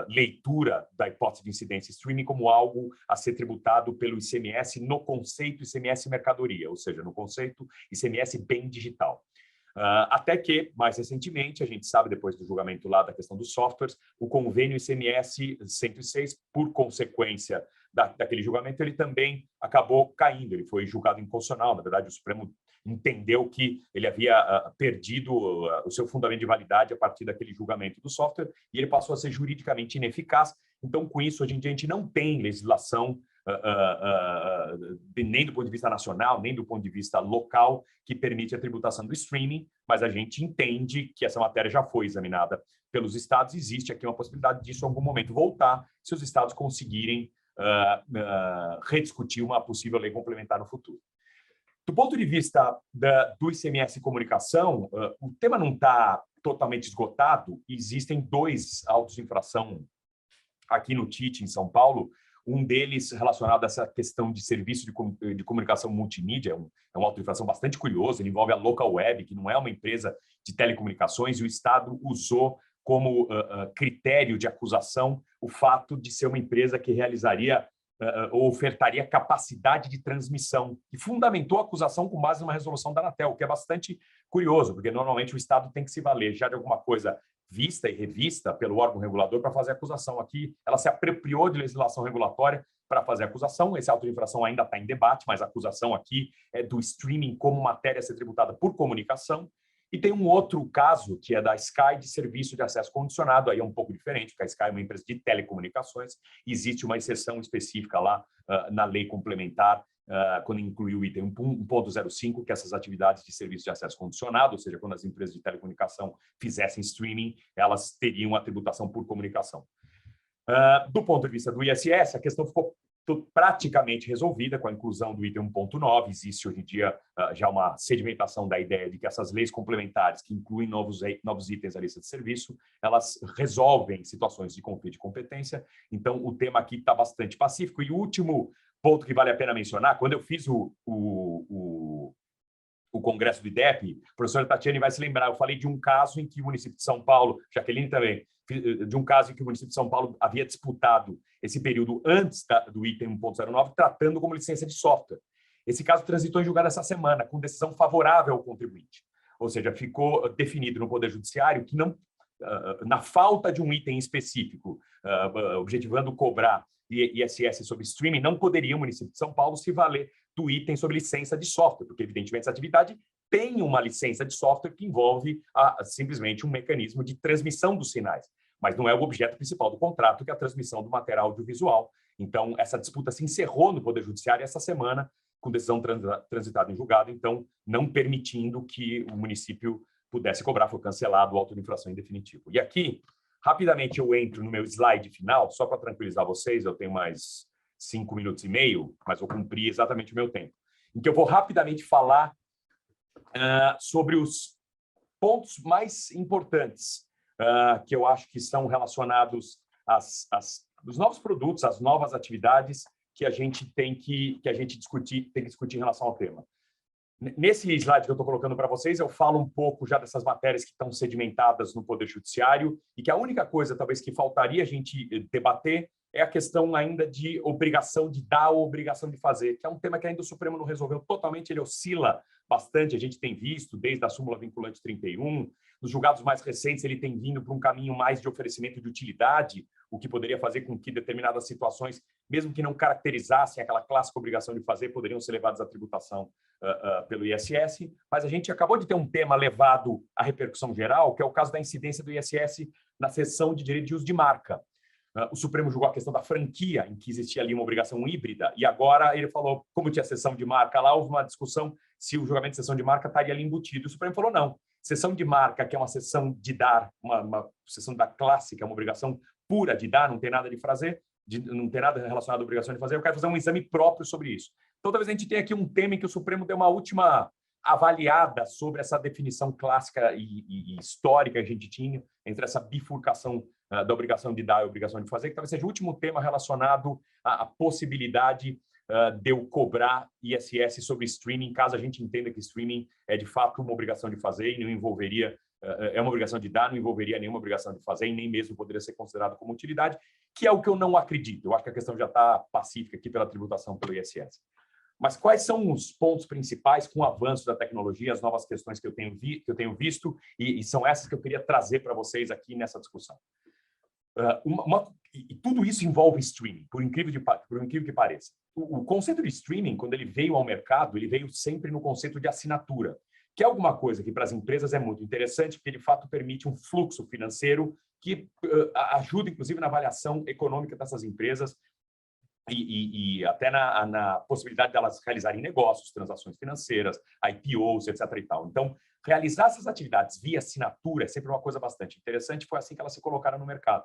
leitura da hipótese de incidência streaming como algo a ser tributado pelo ICMS no conceito ICMS mercadoria, ou seja, no conceito ICMS bem digital. Até que, mais recentemente, a gente sabe, depois do julgamento lá da questão dos softwares, o convênio ICMS 106, por consequência daquele julgamento, ele também acabou caindo, ele foi julgado inconstitucional. Na verdade, o Supremo entendeu que ele havia perdido o seu fundamento de validade a partir daquele julgamento do software e ele passou a ser juridicamente ineficaz. Então, com isso, hoje em dia, a gente não tem legislação nem do ponto de vista nacional, nem do ponto de vista local, que permite a tributação do streaming, mas a gente entende que essa matéria já foi examinada pelos estados. Existe aqui uma possibilidade disso, em algum momento, voltar, se os estados conseguirem rediscutir uma possível lei complementar no futuro. Do ponto de vista do ICMS comunicação, o tema não está totalmente esgotado. Existem 2 autos de infração aqui no TIT, em São Paulo. Um deles relacionado a essa questão de serviço de comunicação multimídia, é um auto de infração bastante curioso, ele envolve a Local Web, que não é uma empresa de telecomunicações, e o Estado usou como critério de acusação o fato de ser uma empresa que realizaria ou ofertaria capacidade de transmissão, e fundamentou a acusação com base numa resolução da Anatel, o que é bastante curioso, porque normalmente o Estado tem que se valer já de alguma coisa vista e revista pelo órgão regulador para fazer a acusação. Aqui, ela se apropriou de legislação regulatória para fazer a acusação. Esse auto de infração ainda está em debate, mas a acusação aqui é do streaming como matéria a ser tributada por comunicação. E tem um outro caso, que é da Sky, de serviço de acesso condicionado. Aí é um pouco diferente, porque a Sky é uma empresa de telecomunicações. Existe uma exceção específica lá na lei complementar, quando inclui o item 1.05, que essas atividades de serviço de acesso condicionado, ou seja, quando as empresas de telecomunicação fizessem streaming, elas teriam a tributação por comunicação. Do ponto de vista do ISS, a questão ficou praticamente resolvida com a inclusão do item 1.9. Existe hoje em dia já uma sedimentação da ideia de que essas leis complementares que incluem novos itens à lista de serviço, elas resolvem situações de conflito de competência. Então, o tema aqui está bastante pacífico. E o último ponto que vale a pena mencionar, quando eu fiz o congresso do IDEP, a professora Tatiane vai se lembrar, eu falei de um caso em que o município de São Paulo, Jaqueline também, de um caso em que o município de São Paulo havia disputado esse período antes do item 1.09, tratando como licença de software. Esse caso transitou em julgado essa semana, com decisão favorável ao contribuinte. Ou seja, ficou definido no Poder Judiciário que, não, na falta de um item específico, objetivando cobrar ISS sobre streaming, não poderia o município de São Paulo se valer do item sobre licença de software, porque, evidentemente, essa atividade tem uma licença de software que envolve simplesmente um mecanismo de transmissão dos sinais, mas não é o objeto principal do contrato, que é a transmissão do material audiovisual. Então, essa disputa se encerrou no Poder Judiciário essa semana, com decisão transitada em julgado, então, não permitindo que o município pudesse cobrar, foi cancelado o auto de infração em definitivo. E aqui, rapidamente, eu entro no meu slide final, só para tranquilizar vocês, eu tenho mais 5 minutos e meio, mas vou cumprir exatamente o meu tempo, em que eu vou rapidamente falar sobre os pontos mais importantes que eu acho que são relacionados aos novos produtos, às novas atividades que a gente tem que discutir em relação ao tema. Nesse slide que eu estou colocando para vocês, eu falo um pouco já dessas matérias que estão sedimentadas no Poder Judiciário e que a única coisa, talvez, que faltaria a gente debater é a questão ainda de obrigação de dar ou obrigação de fazer, que é um tema que ainda o Supremo não resolveu totalmente, ele oscila bastante, a gente tem visto desde a súmula vinculante 31, nos julgados mais recentes ele tem vindo para um caminho mais de oferecimento de utilidade, o que poderia fazer com que determinadas situações, mesmo que não caracterizassem aquela clássica obrigação de fazer, poderiam ser levadas à tributação pelo ISS, mas a gente acabou de ter um tema levado à repercussão geral, que é o caso da incidência do ISS na seção de direito de uso de marca. O Supremo julgou a questão da franquia, em que existia ali uma obrigação híbrida, e agora ele falou, como tinha sessão de marca lá, houve uma discussão se o julgamento de sessão de marca estaria ali embutido. O Supremo falou não. Sessão de marca, que é uma sessão de dar, uma sessão da clássica, uma obrigação pura de dar, não tem nada de fazer, não tem nada relacionado à obrigação de fazer, eu quero fazer um exame próprio sobre isso. Então, talvez a gente tenha aqui um tema em que o Supremo deu uma última avaliada sobre essa definição clássica e histórica que a gente tinha entre essa bifurcação da obrigação de dar e obrigação de fazer, que talvez seja o último tema relacionado à possibilidade de eu cobrar ISS sobre streaming, caso a gente entenda que streaming é de fato uma obrigação de fazer e não envolveria, é uma obrigação de dar, não envolveria nenhuma obrigação de fazer e nem mesmo poderia ser considerado como utilidade, que é o que eu não acredito. Eu acho que a questão já está pacífica aqui pela tributação pelo ISS. Mas quais são os pontos principais com o avanço da tecnologia, as novas questões que eu tenho visto, e são essas que eu queria trazer para vocês aqui nessa discussão. E tudo isso envolve streaming, por incrível que pareça. O conceito de streaming, quando ele veio ao mercado, ele veio sempre no conceito de assinatura, que é alguma coisa que para as empresas é muito interessante, porque de fato permite um fluxo financeiro que ajuda, inclusive, na avaliação econômica dessas empresas, e até na possibilidade de elas realizarem negócios, transações financeiras, IPOs, etc. e tal. Então, realizar essas atividades via assinatura é sempre uma coisa bastante interessante, foi assim que elas se colocaram no mercado.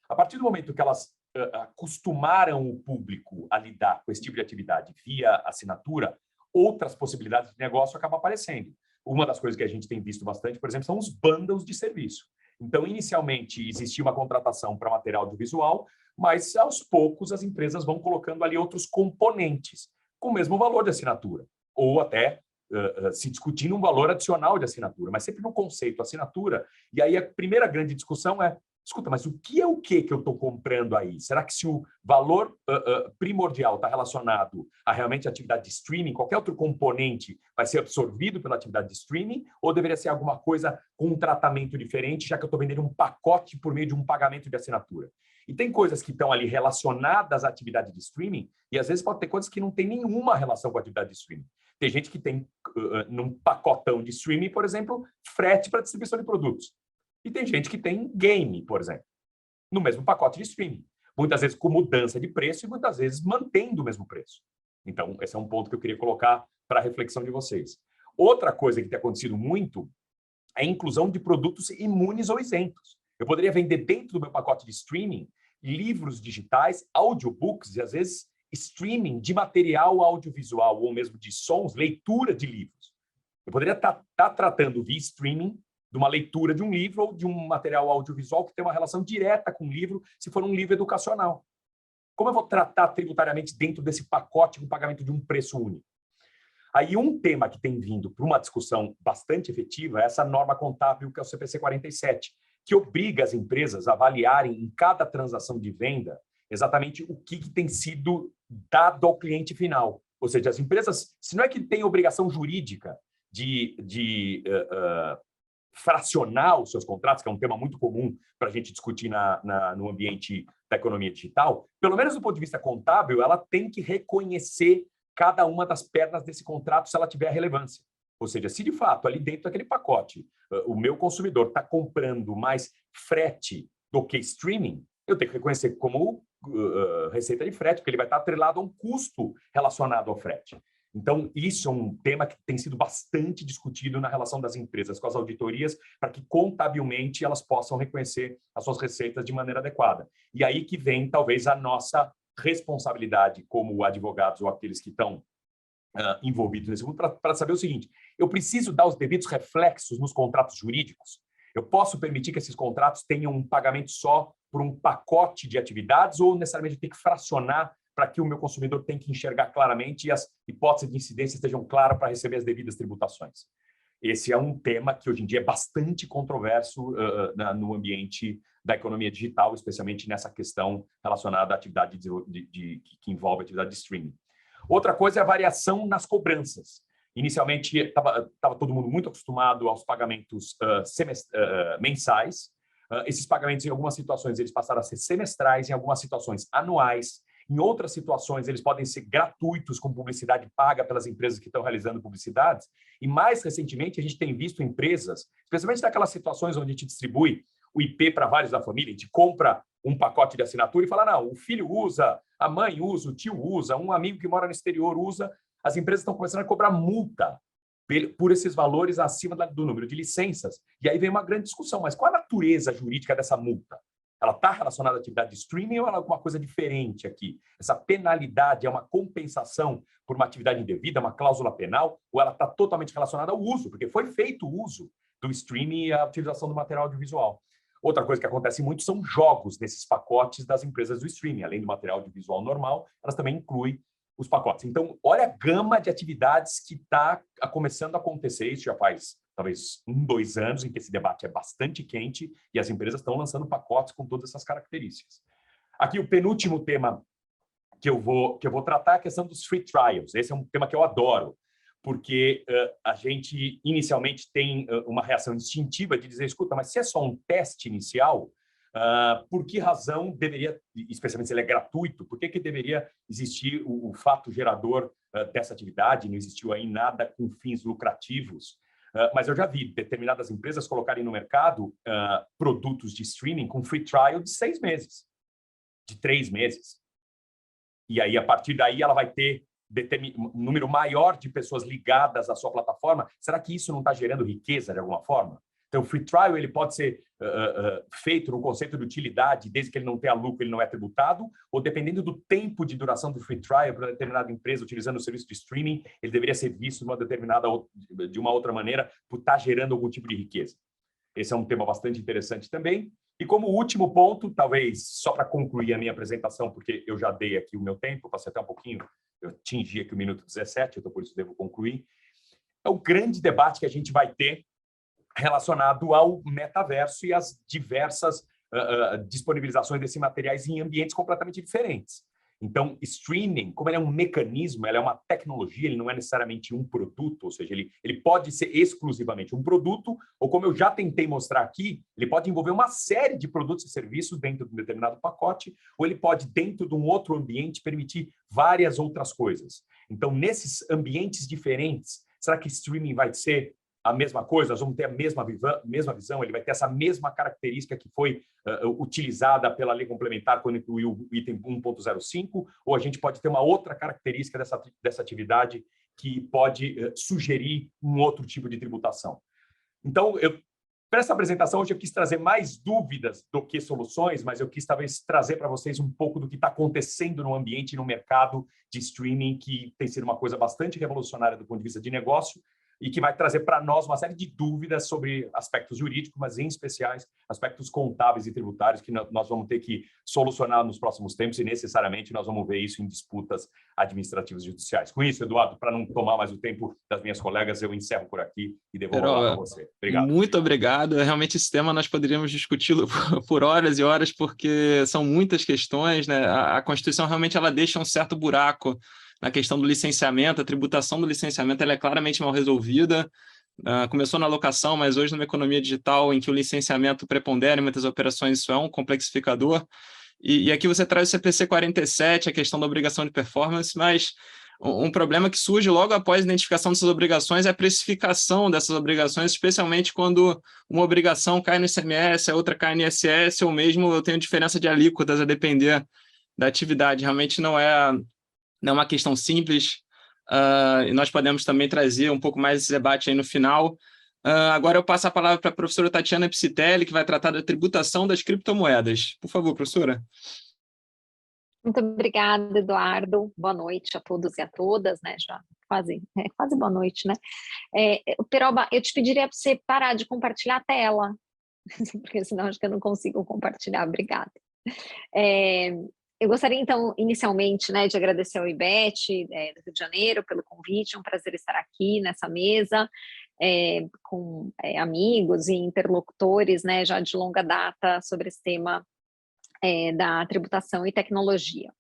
A partir do momento que elas acostumaram o público a lidar com esse tipo de atividade via assinatura, outras possibilidades de negócio acabam aparecendo. Uma das coisas que a gente tem visto bastante, por exemplo, são os bundles de serviço. Então, inicialmente, existia uma contratação para material audiovisual, mas, aos poucos, as empresas vão colocando ali outros componentes com o mesmo valor de assinatura, ou até se discutindo um valor adicional de assinatura, mas sempre no conceito assinatura. E aí a primeira grande discussão é, escuta, mas o que é o que eu estou comprando aí? Será que se o valor primordial está relacionado a realmente a atividade de streaming, qualquer outro componente vai ser absorvido pela atividade de streaming, ou deveria ser alguma coisa com um tratamento diferente, já que eu estou vendendo um pacote por meio de um pagamento de assinatura? E tem coisas que estão ali relacionadas à atividade de streaming, e às vezes pode ter coisas que não tem nenhuma relação com a atividade de streaming. Tem gente que tem, num pacotão de streaming, por exemplo, frete para distribuição de produtos. E tem gente que tem game, por exemplo, no mesmo pacote de streaming. Muitas vezes com mudança de preço e muitas vezes mantendo o mesmo preço. Então, esse é um ponto que eu queria colocar para a reflexão de vocês. Outra coisa que tem acontecido muito é a inclusão de produtos imunes ou isentos. Eu poderia vender dentro do meu pacote de streaming livros digitais, audiobooks e, às vezes, streaming de material audiovisual ou mesmo de sons, leitura de livros. Eu poderia estar tratando via streaming de uma leitura de um livro ou de um material audiovisual que tem uma relação direta com o livro, se for um livro educacional. Como eu vou tratar tributariamente dentro desse pacote com pagamento de um preço único? Aí um tema que tem vindo para uma discussão bastante efetiva é essa norma contábil, que é o CPC 47, que obriga as empresas a avaliarem em cada transação de venda exatamente o que tem sido dado ao cliente final. Ou seja, as empresas, se não é que têm obrigação jurídica de fracionar os seus contratos, que é um tema muito comum para a gente discutir no ambiente da economia digital, pelo menos do ponto de vista contábil, ela tem que reconhecer cada uma das pernas desse contrato se ela tiver relevância. Ou seja, se de fato ali dentro daquele pacote o meu consumidor está comprando mais frete do que streaming, eu tenho que reconhecer como receita de frete, porque ele vai estar atrelado a um custo relacionado ao frete. Então, isso é um tema que tem sido bastante discutido na relação das empresas com as auditorias, para que contabilmente elas possam reconhecer as suas receitas de maneira adequada. E aí que vem, talvez, a nossa responsabilidade como advogados ou aqueles que estão envolvidos nesse mundo para saber o seguinte: eu preciso dar os devidos reflexos nos contratos jurídicos? Eu posso permitir que esses contratos tenham um pagamento só por um pacote de atividades ou necessariamente ter que fracionar para que o meu consumidor tenha que enxergar claramente e as hipóteses de incidência estejam claras para receber as devidas tributações? Esse é um tema que hoje em dia é bastante controverso no ambiente da economia digital, especialmente nessa questão relacionada à atividade que envolve a atividade de streaming. Outra coisa é a variação nas cobranças. Inicialmente, estava todo mundo muito acostumado aos pagamentos mensais. Esses pagamentos, em algumas situações, eles passaram a ser semestrais, em algumas situações, anuais. Em outras situações, eles podem ser gratuitos, com publicidade paga pelas empresas que estão realizando publicidades. E, mais recentemente, a gente tem visto empresas, especialmente naquelas situações onde a gente distribui o IP para vários da família, a gente compra um pacote de assinatura e fala: não, o filho usa, a mãe usa, o tio usa, um amigo que mora no exterior usa. As empresas estão começando a cobrar multa por esses valores acima do número de licenças. E aí vem uma grande discussão: mas qual a natureza jurídica dessa multa? Ela está relacionada à atividade de streaming ou ela é alguma coisa diferente aqui? Essa penalidade é uma compensação por uma atividade indevida, uma cláusula penal, ou ela está totalmente relacionada ao uso, porque foi feito o uso do streaming e a utilização do material audiovisual? Outra coisa que acontece muito são jogos nesses pacotes das empresas do streaming. Além do material audiovisual normal, elas também incluem os pacotes. Então, olha a gama de atividades que está começando a acontecer. Isso já faz talvez 1, 2 anos em que esse debate é bastante quente e as empresas estão lançando pacotes com todas essas características. Aqui o penúltimo tema que eu vou tratar é a questão dos free trials. Esse é um tema que eu adoro, porque a gente inicialmente tem uma reação instintiva de dizer: escuta, mas se é só um teste inicial, por que razão deveria, especialmente se ele é gratuito, por que deveria existir o fato gerador dessa atividade? Não existiu aí nada com fins lucrativos. Mas eu já vi determinadas empresas colocarem no mercado produtos de streaming com free trial de 6 meses, de 3 meses. E aí, a partir daí, ela vai ter um número maior de pessoas ligadas à sua plataforma. Será que isso não está gerando riqueza de alguma forma? Então, o free trial ele pode ser feito no conceito de utilidade, desde que ele não tenha lucro, ele não é tributado, ou dependendo do tempo de duração do free trial para determinada empresa utilizando o serviço de streaming, ele deveria ser visto de uma outra maneira por estar gerando algum tipo de riqueza. Esse é um tema bastante interessante também. E como último ponto, talvez só para concluir a minha apresentação, porque eu já dei aqui o meu tempo, passei até um pouquinho, eu atingi aqui o minuto 17, então por isso devo concluir, é o grande debate que a gente vai ter relacionado ao metaverso e às diversas disponibilizações desses materiais em ambientes completamente diferentes. Então, streaming, como ele é um mecanismo, ele é uma tecnologia, ele não é necessariamente um produto, ou seja, ele pode ser exclusivamente um produto, ou como eu já tentei mostrar aqui, ele pode envolver uma série de produtos e serviços dentro de um determinado pacote, ou ele pode, dentro de um outro ambiente, permitir várias outras coisas. Então, nesses ambientes diferentes, será que streaming vai ser a mesma coisa? Nós vamos ter a mesma visão? Ele vai ter essa mesma característica que foi utilizada pela lei complementar quando incluiu o item 1.05? Ou a gente pode ter uma outra característica dessa atividade que pode sugerir um outro tipo de tributação? Então, para essa apresentação, hoje eu quis trazer mais dúvidas do que soluções, mas eu quis talvez trazer para vocês um pouco do que está acontecendo no ambiente e no mercado de streaming, que tem sido uma coisa bastante revolucionária do ponto de vista de negócio, e que vai trazer para nós uma série de dúvidas sobre aspectos jurídicos, mas em especiais aspectos contábeis e tributários que nós vamos ter que solucionar nos próximos tempos e necessariamente nós vamos ver isso em disputas administrativas e judiciais. Com isso, Eduardo, para não tomar mais o tempo das minhas colegas, eu encerro por aqui e devolvo para você. Obrigado. Muito obrigado. Realmente esse tema nós poderíamos discuti-lo por horas e horas, porque são muitas questões, né? A Constituição realmente ela deixa um certo buraco na questão do licenciamento. A tributação do licenciamento ela é claramente mal resolvida. Começou na locação, mas hoje numa economia digital em que o licenciamento prepondera em muitas operações, isso é um complexificador. E aqui você traz o CPC 47, a questão da obrigação de performance, mas um problema que surge logo após a identificação dessas obrigações é a precificação dessas obrigações, especialmente quando uma obrigação cai no ICMS, a outra cai no ISS, ou mesmo eu tenho diferença de alíquotas a depender da atividade. Realmente não é uma questão simples, e nós podemos também trazer um pouco mais esse debate aí no final. Agora eu passo a palavra para a professora Tatiana Psitelli, que vai tratar da tributação das criptomoedas. Por favor, professora. Muito obrigada, Eduardo. Boa noite a todos e a todas, né? Já quase boa noite, né? Peroba, eu te pediria para você parar de compartilhar a tela, porque senão acho que eu não consigo compartilhar. Obrigada. Eu gostaria, então, inicialmente, né, de agradecer ao IBET, do Rio de Janeiro, pelo convite. É um prazer estar aqui nessa mesa, com amigos e interlocutores, né, já de longa data sobre esse tema da tributação e tecnologia.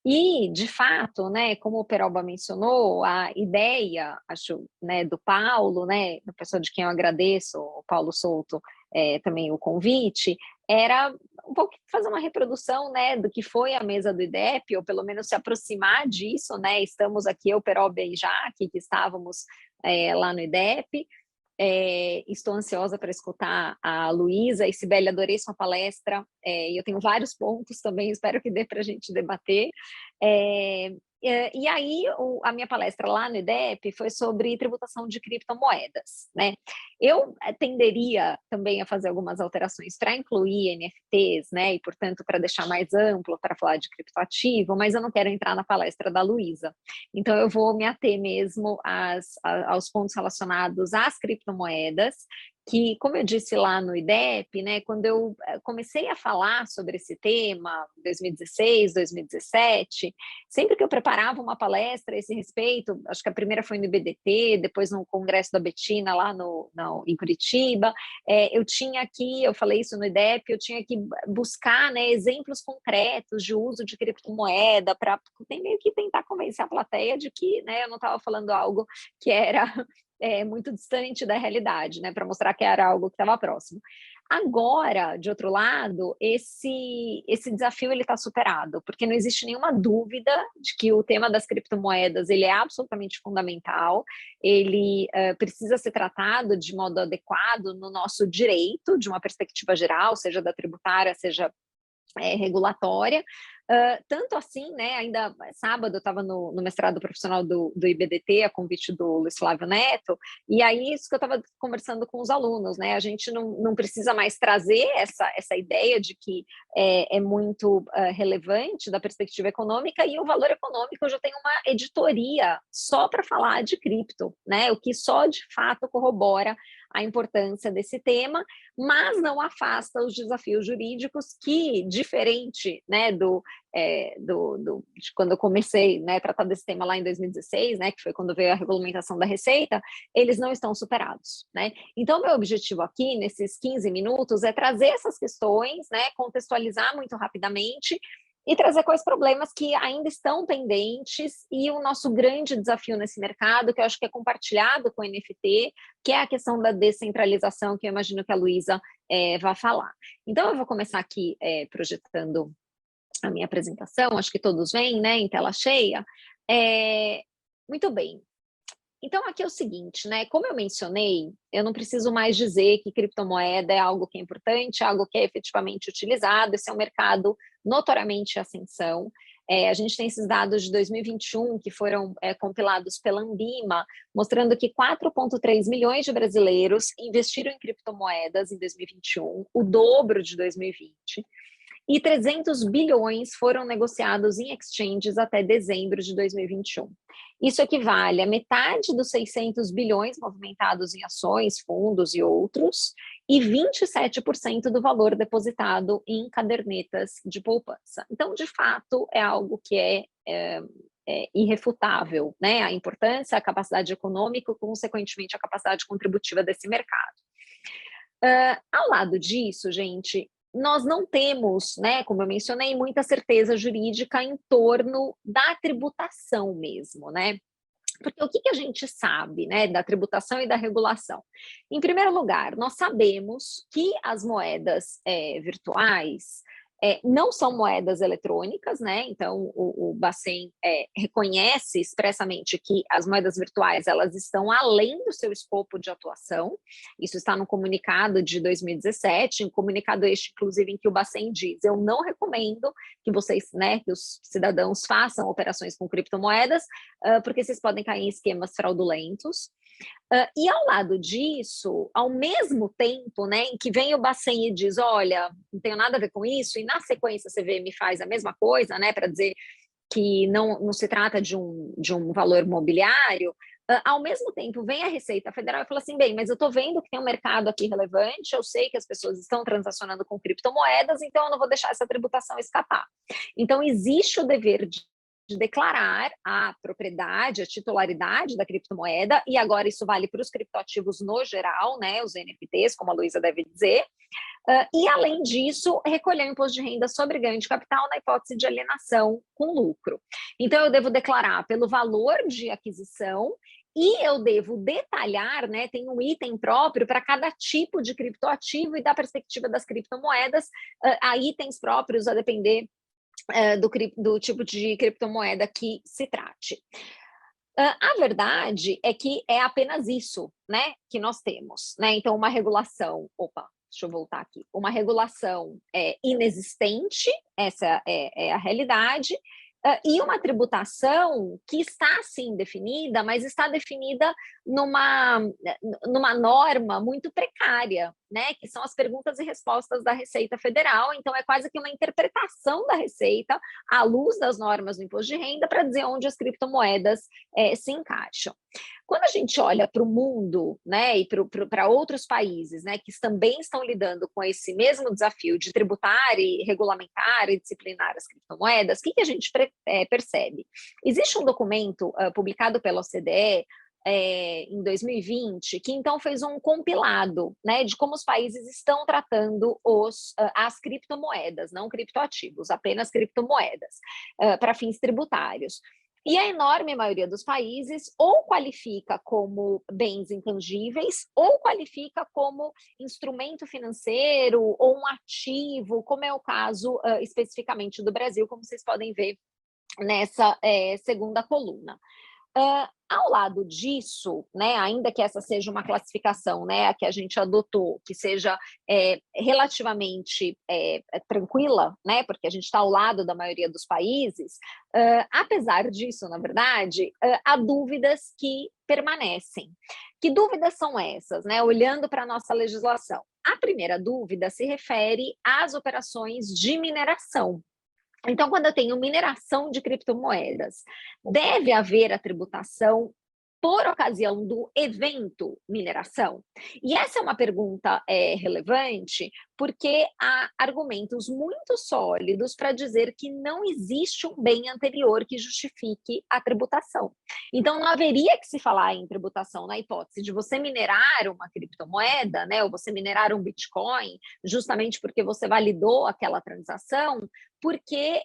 E, de fato, né, como o Peroba mencionou, a ideia, acho, né, do Paulo, né, da pessoa de quem eu agradeço, o Paulo Souto, também o convite, era um pouco fazer uma reprodução, né, do que foi a mesa do IDEP, ou pelo menos se aproximar disso, né. Estamos aqui, eu, Peroba e Jaque, que estávamos lá no IDEP. Estou ansiosa para escutar a Luísa e Sibeli, adorei sua palestra, e eu tenho vários pontos também, espero que dê para a gente debater. E aí, a minha palestra lá no IDEP foi sobre tributação de criptomoedas, né? Eu tenderia também a fazer algumas alterações para incluir NFTs, né? E, portanto, para deixar mais amplo, para falar de criptoativo, mas eu não quero entrar na palestra da Luísa. Então, eu vou me ater mesmo aos pontos relacionados às criptomoedas, que, como eu disse lá no IDEP, né, quando eu comecei a falar sobre esse tema, 2016, 2017, sempre que eu preparava uma palestra a esse respeito, acho que a primeira foi no IBDT, depois no Congresso da Betina, lá em Curitiba, eu falei isso no IDEP, eu tinha que buscar, né, exemplos concretos de uso de criptomoeda para meio que tentar convencer a plateia de que, né, eu não estava falando algo que era muito distante da realidade, né, para mostrar que era algo que estava próximo. Agora, de outro lado, esse desafio ele está superado, porque não existe nenhuma dúvida de que o tema das criptomoedas ele é absolutamente fundamental, ele precisa ser tratado de modo adequado no nosso direito, de uma perspectiva geral, seja da tributária, seja regulatória. Tanto assim, né, ainda sábado eu estava no mestrado profissional do IBDT, a convite do Luiz Flávio Neto, e aí isso que eu estava conversando com os alunos, né, a gente não precisa mais trazer essa ideia de que é muito relevante da perspectiva econômica, e o Valor Econômico eu já tenho uma editoria só para falar de cripto, né, o que só de fato corrobora a importância desse tema, mas não afasta os desafios jurídicos que, diferente, né, de quando eu comecei, né, a tratar desse tema lá em 2016, né, que foi quando veio a regulamentação da Receita, eles não estão superados, né? Então, meu objetivo aqui, nesses 15 minutos, é trazer essas questões, né, contextualizar muito rapidamente e trazer quais problemas que ainda estão pendentes e o nosso grande desafio nesse mercado, que eu acho que é compartilhado com o NFT, que é a questão da descentralização, que eu imagino que a Luísa vai falar. Então, eu vou começar aqui projetando a minha apresentação, acho que todos veem, né, em tela cheia. Muito bem. Então, aqui é o seguinte, né? Como eu mencionei, eu não preciso mais dizer que criptomoeda é algo que é importante, é algo que é efetivamente utilizado, esse é um mercado notoriamente em ascensão. A gente tem esses dados de 2021 que foram compilados pela Ambima, mostrando que 4,3 milhões de brasileiros investiram em criptomoedas em 2021, o dobro de 2020. E 300 bilhões foram negociados em exchanges até dezembro de 2021. Isso equivale a metade dos 600 bilhões movimentados em ações, fundos e outros, e 27% do valor depositado em cadernetas de poupança. Então, de fato, é algo que é irrefutável, né? A importância, a capacidade econômica, consequentemente, a capacidade contributiva desse mercado. Ao lado disso, gente, nós não temos, né, como eu mencionei, muita certeza jurídica em torno da tributação mesmo, né? Porque o que a gente sabe, né, da tributação e da regulação? Em primeiro lugar, nós sabemos que as moedas virtuais não são moedas eletrônicas, né? Então, o Bacen reconhece expressamente que as moedas virtuais elas estão além do seu escopo de atuação. Isso está no comunicado de 2017, um comunicado este, inclusive, em que o Bacen diz: eu não recomendo que vocês, né, que os cidadãos façam operações com criptomoedas, porque vocês podem cair em esquemas fraudulentos. E ao lado disso, ao mesmo tempo, né, em que vem o Bacen e diz, olha, não tenho nada a ver com isso, e na sequência a CVM faz a mesma coisa, né, para dizer que não se trata de um valor mobiliário, ao mesmo tempo vem a Receita Federal e fala assim, bem, mas eu estou vendo que tem um mercado aqui relevante, eu sei que as pessoas estão transacionando com criptomoedas, então eu não vou deixar essa tributação escapar. Então, existe o dever de declarar a propriedade, a titularidade da criptomoeda, e agora isso vale para os criptoativos no geral, né, os NFTs, como a Luísa deve dizer, e, além disso, recolher o imposto de renda sobre ganho de capital na hipótese de alienação com lucro. Então, eu devo declarar pelo valor de aquisição e eu devo detalhar, né, tem um item próprio para cada tipo de criptoativo e da perspectiva das criptomoedas, há itens próprios a depender do tipo de criptomoeda que se trate. A verdade é que é apenas isso, né, que nós temos, né? Então, uma regulação, deixa eu voltar aqui, uma regulação inexistente, essa é a realidade, e uma tributação que está, sim, definida, mas está definida numa norma muito precária, né? Que são as perguntas e respostas da Receita Federal. Então, é quase que uma interpretação da Receita à luz das normas do imposto de renda para dizer onde as criptomoedas se encaixam. Quando a gente olha para o mundo, né, e para outros países, né, que também estão lidando com esse mesmo desafio de tributar e regulamentar e disciplinar as criptomoedas, o que a gente percebe? Existe um documento publicado pela OCDE em 2020, que então fez um compilado, né, de como os países estão tratando as criptomoedas, não criptoativos, apenas criptomoedas, para fins tributários. E a enorme maioria dos países ou qualifica como bens intangíveis ou qualifica como instrumento financeiro ou um ativo, como é o caso especificamente do Brasil, como vocês podem ver nessa segunda coluna. Ao lado disso, né, ainda que essa seja uma classificação, né, a que a gente adotou, que seja relativamente tranquila, né, porque a gente está ao lado da maioria dos países, apesar disso, na verdade, há dúvidas que permanecem. Que dúvidas são essas, né, olhando para a nossa legislação? A primeira dúvida se refere às operações de mineração. Então, quando eu tenho mineração de criptomoedas, deve haver a tributação por ocasião do evento mineração? E essa é uma pergunta relevante, porque há argumentos muito sólidos para dizer que não existe um bem anterior que justifique a tributação. Então, não haveria que se falar em tributação na hipótese de você minerar uma criptomoeda, né, ou você minerar um Bitcoin, justamente porque você validou aquela transação, porque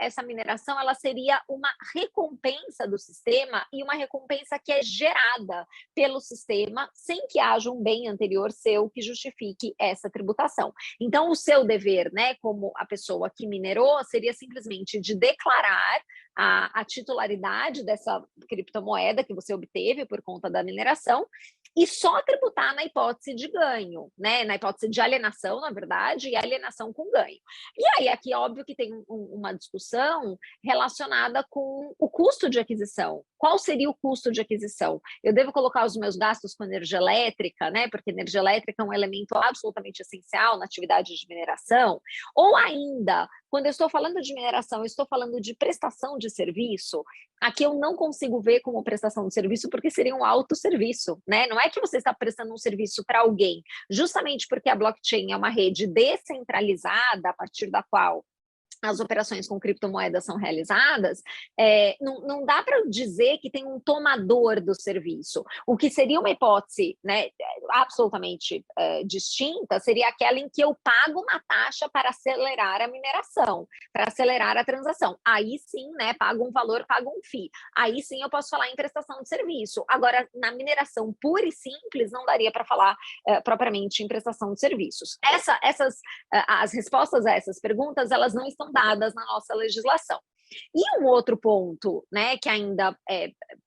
essa mineração ela seria uma recompensa do sistema e uma recompensa que é gerada pelo sistema sem que haja um bem anterior seu que justifique essa tributação. Então, o seu dever, né, como a pessoa que minerou, seria simplesmente de declarar a titularidade dessa criptomoeda que você obteve por conta da mineração e só tributar na hipótese de ganho, né? Na hipótese de alienação, na verdade, e alienação com ganho. E aí, aqui, óbvio que tem uma discussão relacionada com o custo de aquisição. Qual seria o custo de aquisição? Eu devo colocar os meus gastos com energia elétrica, né? Porque energia elétrica é um elemento absolutamente essencial na atividade de mineração. Ou ainda, quando eu estou falando de mineração, eu estou falando de prestação de serviço, aqui eu não consigo ver como prestação de serviço, porque seria um autosserviço, né? Não é que você está prestando um serviço para alguém, justamente porque a blockchain é uma rede descentralizada, a partir da qual as operações com criptomoedas são realizadas, não dá para dizer que tem um tomador do serviço. O que seria uma hipótese, né, absolutamente distinta seria aquela em que eu pago uma taxa para acelerar a mineração, para acelerar a transação. Aí sim, né, pago um valor, pago um FII. Aí sim eu posso falar em prestação de serviço. Agora, na mineração pura e simples, não daria para falar propriamente em prestação de serviços. As respostas a essas perguntas, elas não estão dadas na nossa legislação. E um outro ponto, né, que ainda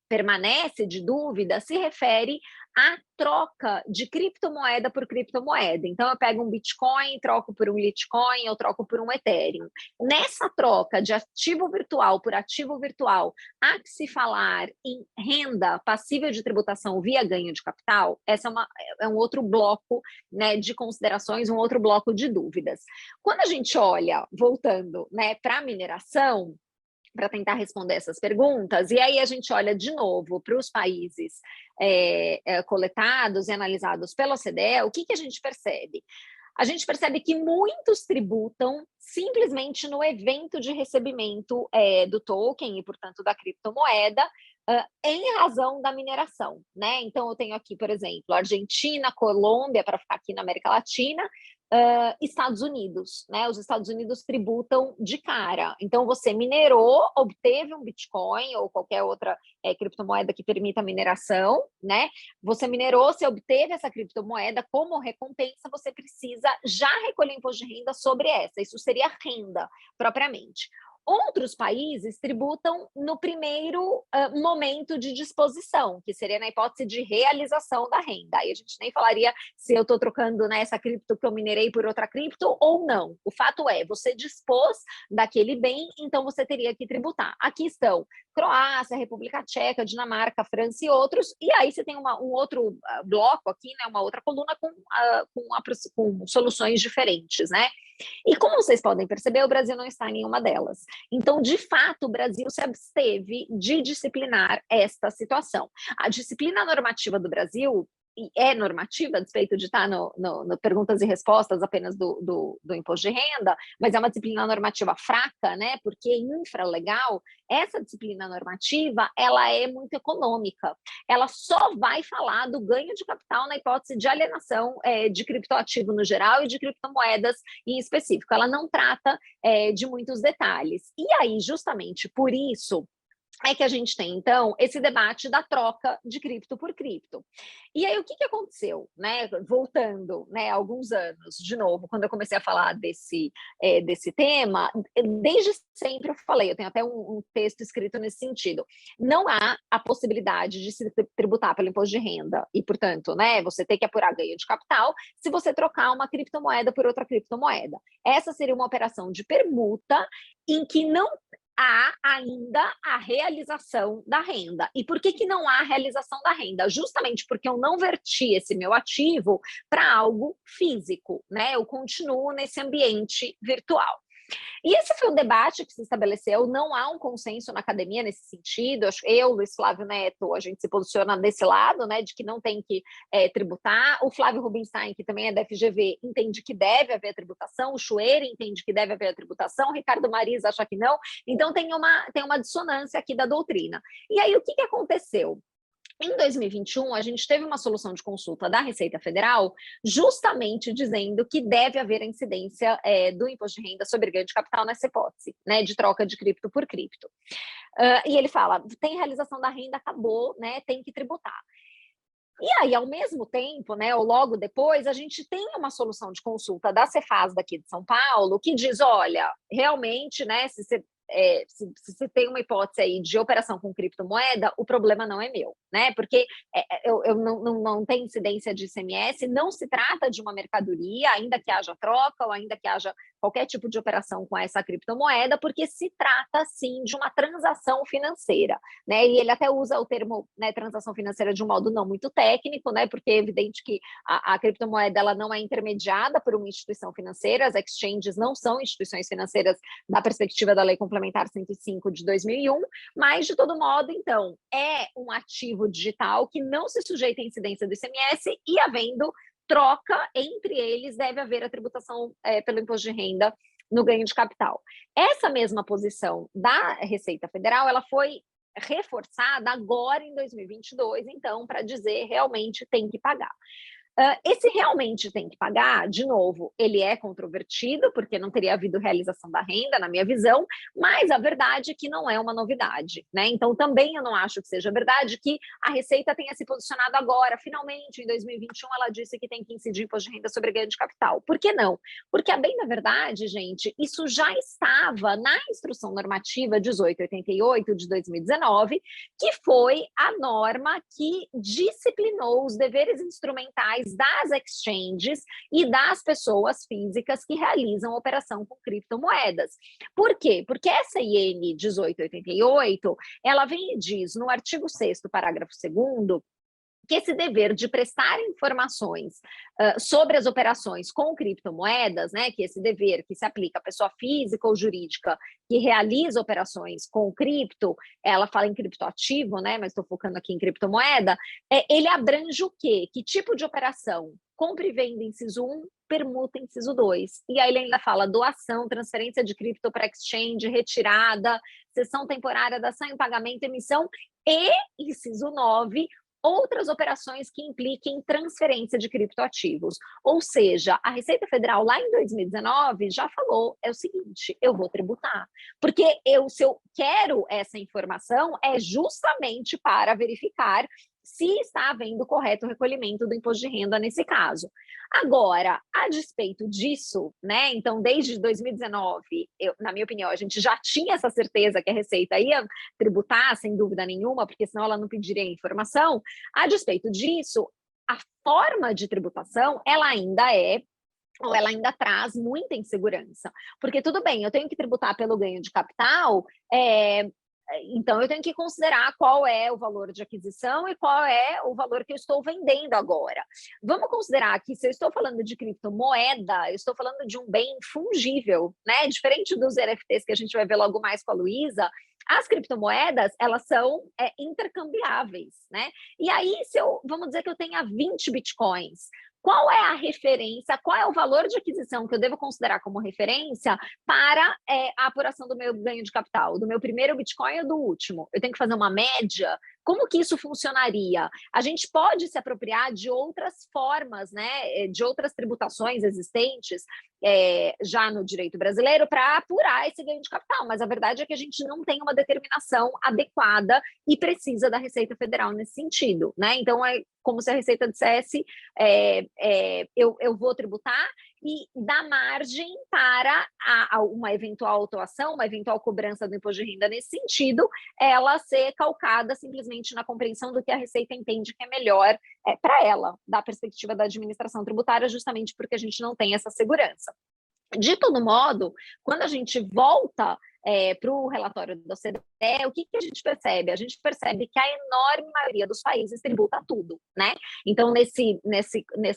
permanece de dúvida, se refere à troca de criptomoeda por criptomoeda. Então, eu pego um Bitcoin, troco por um Litecoin, eu troco por um Ethereum. Nessa troca de ativo virtual por ativo virtual, há que se falar em renda passível de tributação via ganho de capital? Essa é um outro bloco, né, de considerações, um outro bloco de dúvidas. Quando a gente olha, voltando, né, para a mineração, para tentar responder essas perguntas, e aí a gente olha de novo para os países coletados e analisados pela OCDE, o que a gente percebe? A gente percebe que muitos tributam simplesmente no evento de recebimento do token e, portanto, da criptomoeda, em razão da mineração, né? Então, eu tenho aqui, por exemplo, Argentina, Colômbia, para ficar aqui na América Latina, Estados Unidos, né? Os Estados Unidos tributam de cara. Então, você minerou, obteve um Bitcoin ou qualquer outra criptomoeda que permita mineração, né? Você minerou, você obteve essa criptomoeda, como recompensa, você precisa já recolher imposto de renda sobre essa. Isso seria renda, propriamente. Outros países tributam no primeiro momento de disposição, que seria na hipótese de realização da renda. Aí a gente nem falaria se eu estou trocando, né, essa cripto que eu minerei por outra cripto ou não. O fato é, você dispôs daquele bem, então você teria que tributar. Aqui estão Croácia, República Tcheca, Dinamarca, França e outros. E aí você tem um outro bloco aqui, né, uma outra coluna com soluções diferentes, né? E como vocês podem perceber, o Brasil não está em nenhuma delas. Então, de fato, o Brasil se absteve de disciplinar esta situação. A disciplina normativa do Brasil é normativa, a despeito de estar no perguntas e respostas apenas do imposto de renda, mas é uma disciplina normativa fraca, né? Porque infralegal, essa disciplina normativa, ela é muito econômica. Ela só vai falar do ganho de capital na hipótese de alienação de criptoativo no geral e de criptomoedas em específico. Ela não trata de muitos detalhes. E aí, justamente por isso, é que a gente tem, então, esse debate da troca de cripto por cripto. E aí, o que aconteceu, né? Voltando, né, alguns anos, de novo, quando eu comecei a falar desse tema, desde sempre eu falei, eu tenho até um texto escrito nesse sentido, não há a possibilidade de se tributar pelo imposto de renda e, portanto, né, você ter que apurar ganho de capital se você trocar uma criptomoeda por outra criptomoeda. Essa seria uma operação de permuta em que não há ainda a realização da renda. E por que não há realização da renda? Justamente porque eu não verti esse meu ativo para algo físico, né? Eu continuo nesse ambiente virtual. E esse foi um debate que se estabeleceu, não há um consenso na academia nesse sentido. Eu, Luiz Flávio Neto, a gente se posiciona desse lado, né, de que não tem que tributar. O Flávio Rubinstein, que também é da FGV, entende que deve haver tributação. O Schwerer entende que deve haver a tributação. O Ricardo Mariz acha que não. Então, tem uma dissonância aqui da doutrina. E aí, o que aconteceu? Em 2021, a gente teve uma solução de consulta da Receita Federal justamente dizendo que deve haver a incidência do imposto de renda sobre ganho de capital nessa hipótese, né, de troca de cripto por cripto. E ele fala, tem realização da renda, acabou, né, tem que tributar. E aí, ao mesmo tempo, né, ou logo depois, a gente tem uma solução de consulta da Cefaz daqui de São Paulo que diz, olha, realmente, né, se você tem uma hipótese aí de operação com criptomoeda, o problema não é meu, né? Porque eu não tenho incidência de ICMS, não se trata de uma mercadoria, ainda que haja troca ou ainda que haja qualquer tipo de operação com essa criptomoeda, porque se trata, sim, de uma transação financeira, né? E ele até usa o termo, né, transação financeira de um modo não muito técnico, né? Porque é evidente que a criptomoeda ela não é intermediada por uma instituição financeira, as exchanges não são instituições financeiras da perspectiva da Lei Complementar 105 de 2001, mas, de todo modo, então, é um ativo digital que não se sujeita à incidência do ICMS e, havendo troca entre eles, deve haver a tributação pelo imposto de renda no ganho de capital. Essa mesma posição da Receita Federal, ela foi reforçada agora em 2022, então, para dizer realmente tem que pagar. Esse realmente tem que pagar, de novo, ele é controvertido, porque não teria havido realização da renda, na minha visão, mas a verdade é que não é uma novidade, né? Então, também eu não acho que seja verdade que a Receita tenha se posicionado agora, finalmente, em 2021, ela disse que tem que incidir imposto de renda sobre ganho de capital. Por que não? Porque, a bem da verdade, gente, isso já estava na Instrução Normativa 1888 de 2019, que foi a norma que disciplinou os deveres instrumentais das exchanges e das pessoas físicas que realizam operação com criptomoedas. Por quê? Porque essa IN 1888, ela vem e diz no artigo 6º, parágrafo 2º, que esse dever de prestar informações sobre as operações com criptomoedas, né, que esse dever que se aplica à pessoa física ou jurídica que realiza operações com cripto, ela fala em criptoativo, né, mas estou focando aqui em criptomoeda, ele abrange o quê? Que tipo de operação? Compra e venda, inciso 1, permuta, inciso 2. E aí ele ainda fala doação, transferência de cripto para exchange, retirada, cessão temporária da ação em pagamento, emissão e, inciso 9, outras operações que impliquem transferência de criptoativos. Ou seja, a Receita Federal lá em 2019 já falou, é o seguinte, eu vou tributar. Porque se eu quero essa informação, é justamente para verificar se está havendo correto recolhimento do imposto de renda nesse caso. Agora, a despeito disso, né, então desde 2019, na minha opinião, a gente já tinha essa certeza que a Receita ia tributar, sem dúvida nenhuma, porque senão ela não pediria informação. A despeito disso, a forma de tributação, ela ainda traz muita insegurança. Porque tudo bem, eu tenho que tributar pelo ganho de capital, então eu tenho que considerar qual é o valor de aquisição e qual é o valor que eu estou vendendo agora. Vamos considerar que se eu estou falando de criptomoeda, eu estou falando de um bem fungível, né? Diferente dos NFTs que a gente vai ver logo mais com a Luísa, as criptomoedas, elas são intercambiáveis, né? E aí, vamos dizer que eu tenha 20 bitcoins, qual é a referência, qual é o valor de aquisição que eu devo considerar como referência para a apuração do meu ganho de capital, do meu primeiro Bitcoin ou do último? Eu tenho que fazer uma média? Como que isso funcionaria? A gente pode se apropriar de outras formas, né, de outras tributações existentes já no direito brasileiro para apurar esse ganho de capital, mas a verdade é que a gente não tem uma determinação adequada e precisa da Receita Federal nesse sentido, né? Então, é como se a Receita dissesse, eu vou tributar e dá margem para uma eventual autuação, uma eventual cobrança do imposto de renda nesse sentido, ela ser calcada simplesmente na compreensão do que a Receita entende que é melhor para ela, da perspectiva da administração tributária, justamente porque a gente não tem essa segurança. De todo modo, quando a gente volta para o relatório da OCDE, o que a gente percebe? A gente percebe que a enorme maioria dos países tributa tudo, né? Então, nesse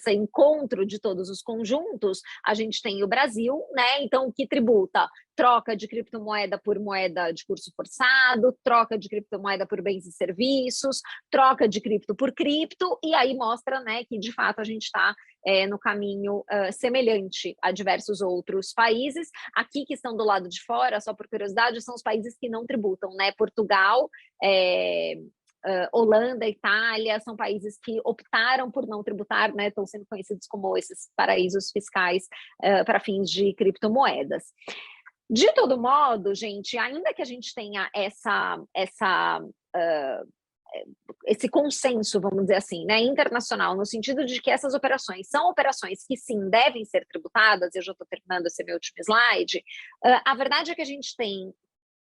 encontro de todos os conjuntos, a gente tem o Brasil, né? Então, o que tributa? Troca de criptomoeda por moeda de curso forçado, troca de criptomoeda por bens e serviços, troca de cripto por cripto, e aí mostra, né, que de fato a gente está no caminho semelhante a diversos outros países. Aqui que estão do lado de fora, só por curiosidade, são os países que não tributam, né? Portugal, Holanda, Itália, são países que optaram por não tributar, né? Estão sendo conhecidos como esses paraísos fiscais para fins de criptomoedas. De todo modo, gente, ainda que a gente tenha esse consenso, vamos dizer assim, né, internacional, no sentido de que essas operações são operações que sim devem ser tributadas, eu já estou terminando esse meu último slide, a verdade é que a gente tem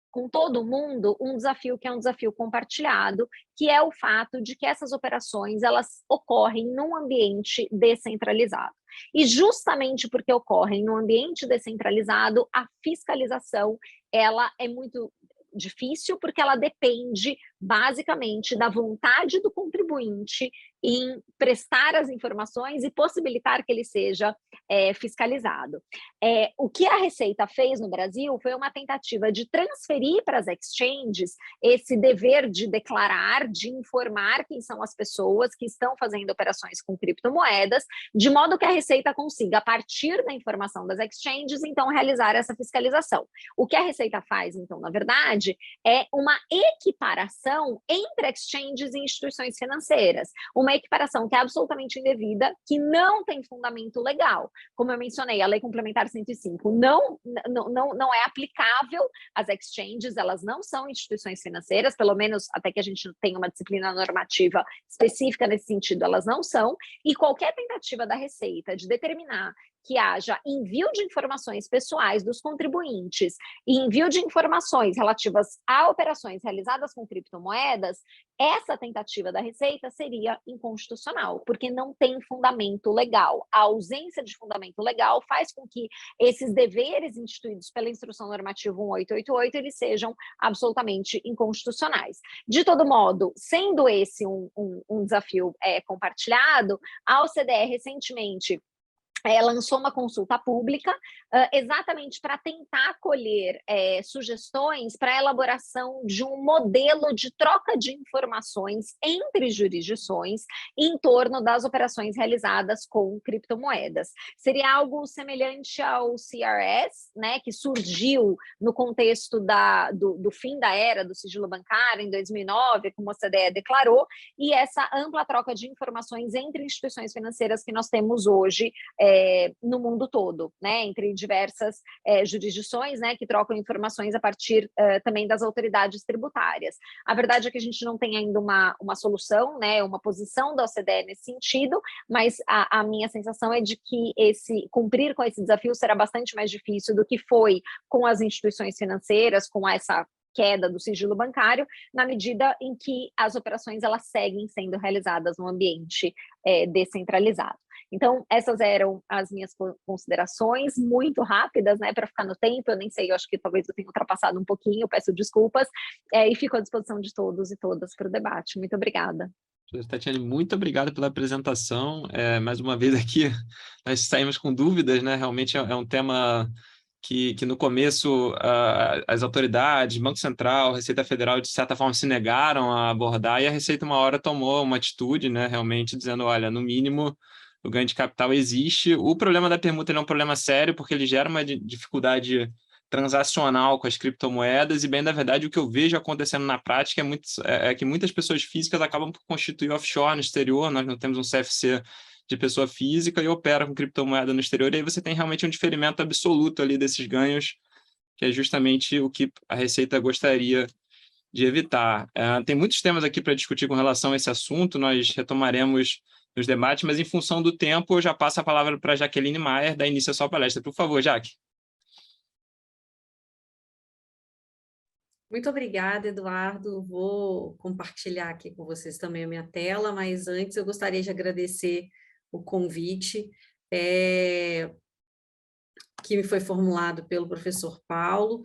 com todo mundo um desafio que é um desafio compartilhado, que é o fato de que essas operações elas ocorrem num ambiente descentralizado. E justamente porque ocorrem num ambiente descentralizado, a fiscalização ela é muito difícil, porque ela depende basicamente da vontade do contribuinte em prestar as informações e possibilitar que ele seja fiscalizado. O que a Receita fez no Brasil foi uma tentativa de transferir para as exchanges esse dever de declarar, de informar quem são as pessoas que estão fazendo operações com criptomoedas, de modo que a Receita consiga, a partir da informação das exchanges, então realizar essa fiscalização. O que a Receita faz, então, na verdade, é uma equiparação entre exchanges e instituições financeiras, uma equiparação que é absolutamente indevida, que não tem fundamento legal. Como eu mencionei, a Lei Complementar 105 não é aplicável às exchanges, elas não são instituições financeiras, pelo menos até que a gente tenha uma disciplina normativa específica nesse sentido, elas não são, e qualquer tentativa da Receita de determinar que haja envio de informações pessoais dos contribuintes e envio de informações relativas a operações realizadas com criptomoedas, essa tentativa da Receita seria inconstitucional, porque não tem fundamento legal. A ausência de fundamento legal faz com que esses deveres instituídos pela Instrução Normativa 1888 eles sejam absolutamente inconstitucionais. De todo modo, sendo esse um desafio compartilhado, a OCDE recentemente lançou uma consulta pública exatamente para tentar colher sugestões para a elaboração de um modelo de troca de informações entre jurisdições em torno das operações realizadas com criptomoedas. Seria algo semelhante ao CRS, né, que surgiu no contexto do fim da era do sigilo bancário em 2009, como a OCDE declarou, e essa ampla troca de informações entre instituições financeiras que nós temos hoje no mundo todo, né, entre diversas jurisdições, né, que trocam informações a partir também das autoridades tributárias. A verdade é que a gente não tem ainda uma solução, né, uma posição da OCDE nesse sentido, mas a minha sensação é de que cumprir com esse desafio será bastante mais difícil do que foi com as instituições financeiras, com essa queda do sigilo bancário, na medida em que as operações elas seguem sendo realizadas no ambiente descentralizado. Então, essas eram as minhas considerações, muito rápidas, né, para ficar no tempo. Eu nem sei, eu acho que talvez eu tenha ultrapassado um pouquinho, peço desculpas, e fico à disposição de todos e todas para o debate. Muito obrigada. Tatiane, muito obrigado pela apresentação. Mais uma vez aqui, nós saímos com dúvidas, né? Realmente é um tema que no começo as autoridades, Banco Central, Receita Federal, de certa forma, se negaram a abordar, e a Receita uma hora tomou uma atitude, né, realmente dizendo, olha, no mínimo, o ganho de capital existe. O problema da permuta é um problema sério, porque ele gera uma dificuldade transacional com as criptomoedas, e bem, na verdade, o que eu vejo acontecendo na prática é que muitas pessoas físicas acabam por constituir offshore no exterior. Nós não temos um CFC de pessoa física e opera com criptomoeda no exterior, e aí você tem realmente um diferimento absoluto ali desses ganhos, que é justamente o que a Receita gostaria de evitar. Tem muitos temas aqui para discutir com relação a esse assunto, nós retomaremos nos debates, mas em função do tempo, eu já passo a palavra para a Jaqueline Maier, dar início à sua palestra. Por favor, Jaque. Muito obrigada, Eduardo. Vou compartilhar aqui com vocês também a minha tela, mas antes eu gostaria de agradecer o convite que me foi formulado pelo professor Paulo.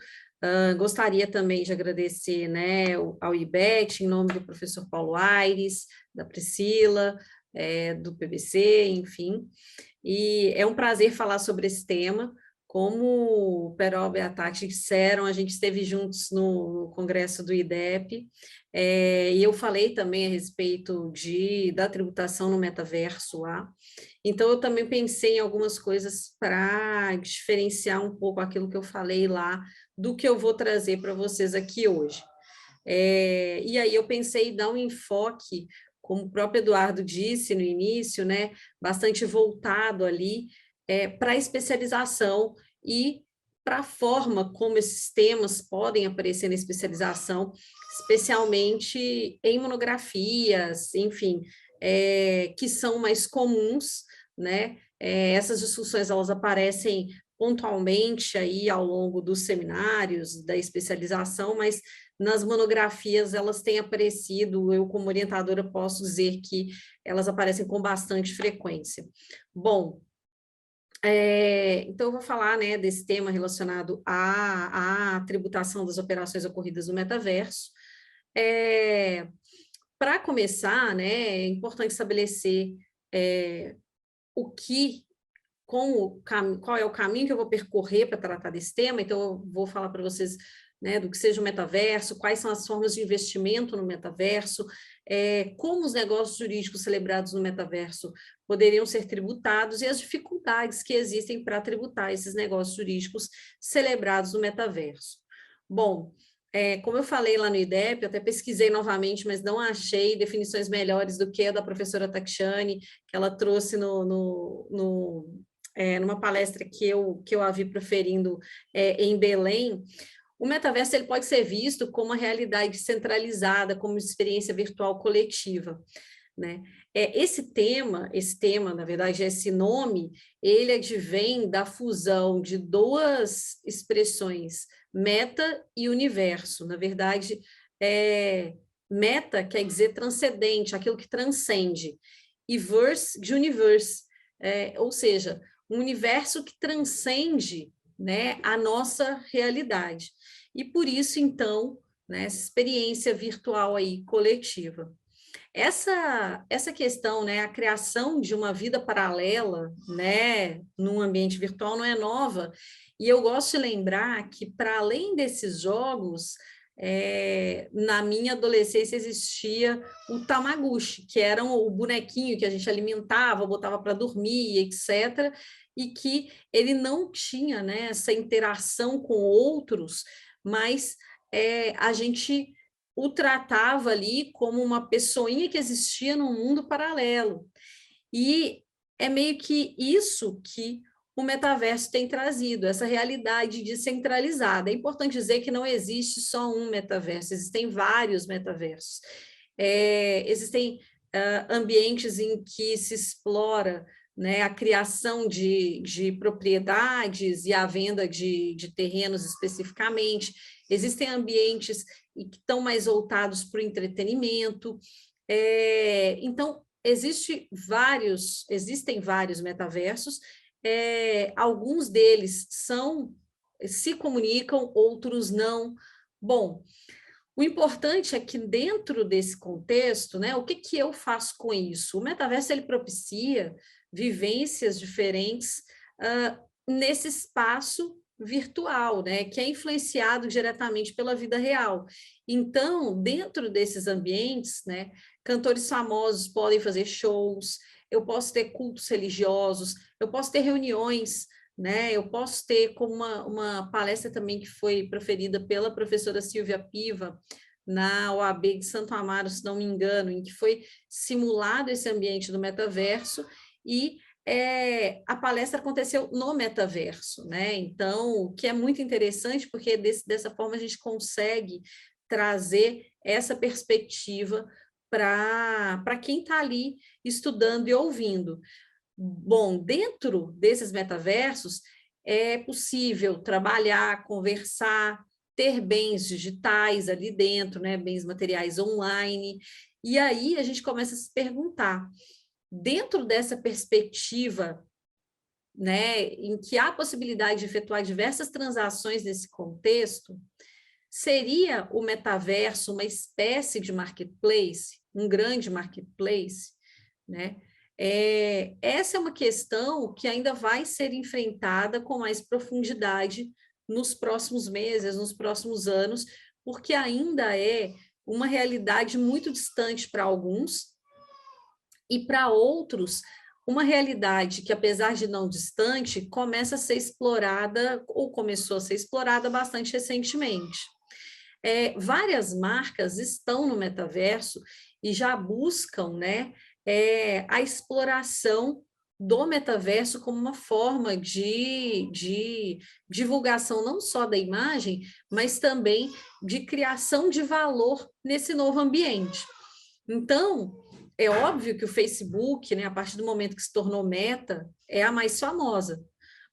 Gostaria também de agradecer, né, ao IBET, em nome do professor Paulo Aires, da Priscila, do PBC, enfim. E é um prazer falar sobre esse tema. Como o Peroba e a Tati disseram, a gente esteve juntos no congresso do IDEP, e eu falei também a respeito da tributação no metaverso lá. Então, eu também pensei em algumas coisas para diferenciar um pouco aquilo que eu falei lá do que eu vou trazer para vocês aqui hoje. E aí eu pensei em dar um enfoque, como o próprio Eduardo disse no início, né, bastante voltado ali para a especialização e para a forma como esses temas podem aparecer na especialização, especialmente em monografias, enfim, que são mais comuns, né? Essas discussões elas aparecem pontualmente aí ao longo dos seminários, da especialização, mas nas monografias elas têm aparecido, eu como orientadora posso dizer que elas aparecem com bastante frequência. Bom, então eu vou falar, né, desse tema relacionado à tributação das operações ocorridas no metaverso. Para começar, né, é importante estabelecer qual é o caminho que eu vou percorrer para tratar desse tema. Então eu vou falar para vocês, né, do que seja o metaverso, quais são as formas de investimento no metaverso, como os negócios jurídicos celebrados no metaverso poderiam ser tributados e as dificuldades que existem para tributar esses negócios jurídicos celebrados no metaverso. Bom, como eu falei lá no IDEP, eu até pesquisei novamente, mas não achei definições melhores do que a da professora Tatiane, que ela trouxe numa palestra que eu a vi proferindo em Belém. O metaverso ele pode ser visto como uma realidade centralizada, como experiência virtual coletiva. né? Esse tema, na verdade, esse nome, ele advém da fusão de duas expressões, meta e universo. Na verdade, meta quer dizer transcendente, aquilo que transcende, e verse de universe, ou seja, um universo que transcende, né, a nossa realidade. E por isso, então, né, essa experiência virtual aí coletiva. Essa questão, né, a criação de uma vida paralela, né, num ambiente virtual não é nova, e eu gosto de lembrar que, para além desses jogos, na minha adolescência existia o Tamagotchi, que era o bonequinho que a gente alimentava, botava para dormir, etc., e que ele não tinha, né, essa interação com outros, mas a gente o tratava ali como uma pessoinha que existia num mundo paralelo. E é meio que isso que o metaverso tem trazido, essa realidade descentralizada. É importante dizer que não existe só um metaverso, existem vários metaversos. Existem ambientes em que se explora, né, a criação de propriedades e a venda de terrenos especificamente. Existem ambientes que estão mais voltados para o entretenimento. Então, existem vários metaversos, alguns deles se comunicam, outros não. Bom, o importante é que dentro desse contexto, né, o que eu faço com isso? O metaverso ele propicia vivências diferentes nesse espaço virtual, né, que é influenciado diretamente pela vida real. Então, dentro desses ambientes, né, cantores famosos podem fazer shows, eu posso ter cultos religiosos, eu posso ter reuniões, né, eu posso ter como uma palestra também que foi proferida pela professora Silvia Piva, na OAB de Santo Amaro, se não me engano, em que foi simulado esse ambiente do metaverso, e a palestra aconteceu no metaverso, né? Então, o que é muito interessante, porque dessa forma a gente consegue trazer essa perspectiva para quem está ali estudando e ouvindo. Bom, dentro desses metaversos, é possível trabalhar, conversar, ter bens digitais ali dentro, né? Bens materiais online, e aí a gente começa a se perguntar, dentro dessa perspectiva, né, em que há possibilidade de efetuar diversas transações nesse contexto, seria o metaverso uma espécie de marketplace, um grande marketplace, né? Essa é uma questão que ainda vai ser enfrentada com mais profundidade nos próximos meses, nos próximos anos, porque ainda é uma realidade muito distante para alguns, e para outros, uma realidade que, apesar de não distante, começa a ser explorada, ou começou a ser explorada bastante recentemente. Várias marcas estão no metaverso e já buscam, né, a exploração do metaverso como uma forma de divulgação não só da imagem, mas também de criação de valor nesse novo ambiente. Então, é óbvio que o Facebook, né, a partir do momento que se tornou Meta, é a mais famosa,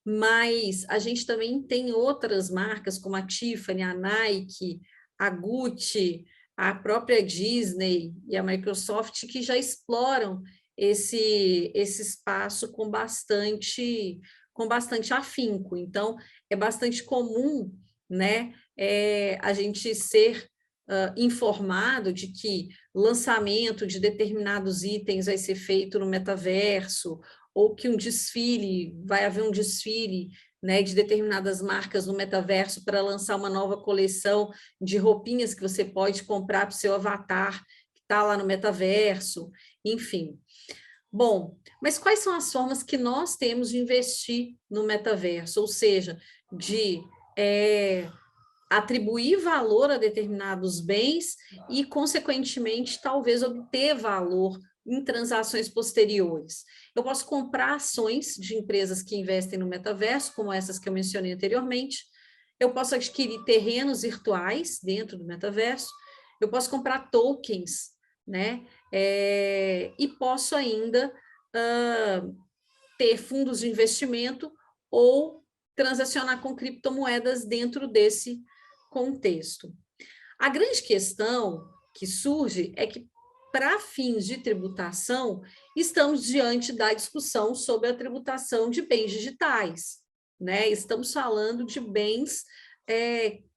mas a gente também tem outras marcas como a Tiffany, a Nike, a Gucci, a própria Disney e a Microsoft, que já exploram esse espaço com bastante afinco. Então, é bastante comum, né, a gente ser informado de que lançamento de determinados itens vai ser feito no metaverso, ou que vai haver um desfile, né, de determinadas marcas no metaverso para lançar uma nova coleção de roupinhas que você pode comprar para o seu avatar, que está lá no metaverso, enfim. Bom, mas quais são as formas que nós temos de investir no metaverso? Ou seja, de atribuir valor a determinados bens e, consequentemente, talvez obter valor em transações posteriores. Eu posso comprar ações de empresas que investem no metaverso, como essas que eu mencionei anteriormente. Eu posso adquirir terrenos virtuais dentro do metaverso. Eu posso comprar tokens, né? E posso ainda ter fundos de investimento ou transacionar com criptomoedas dentro desse contexto. A grande questão que surge é que, para fins de tributação, estamos diante da discussão sobre a tributação de bens digitais, né? Estamos falando de bens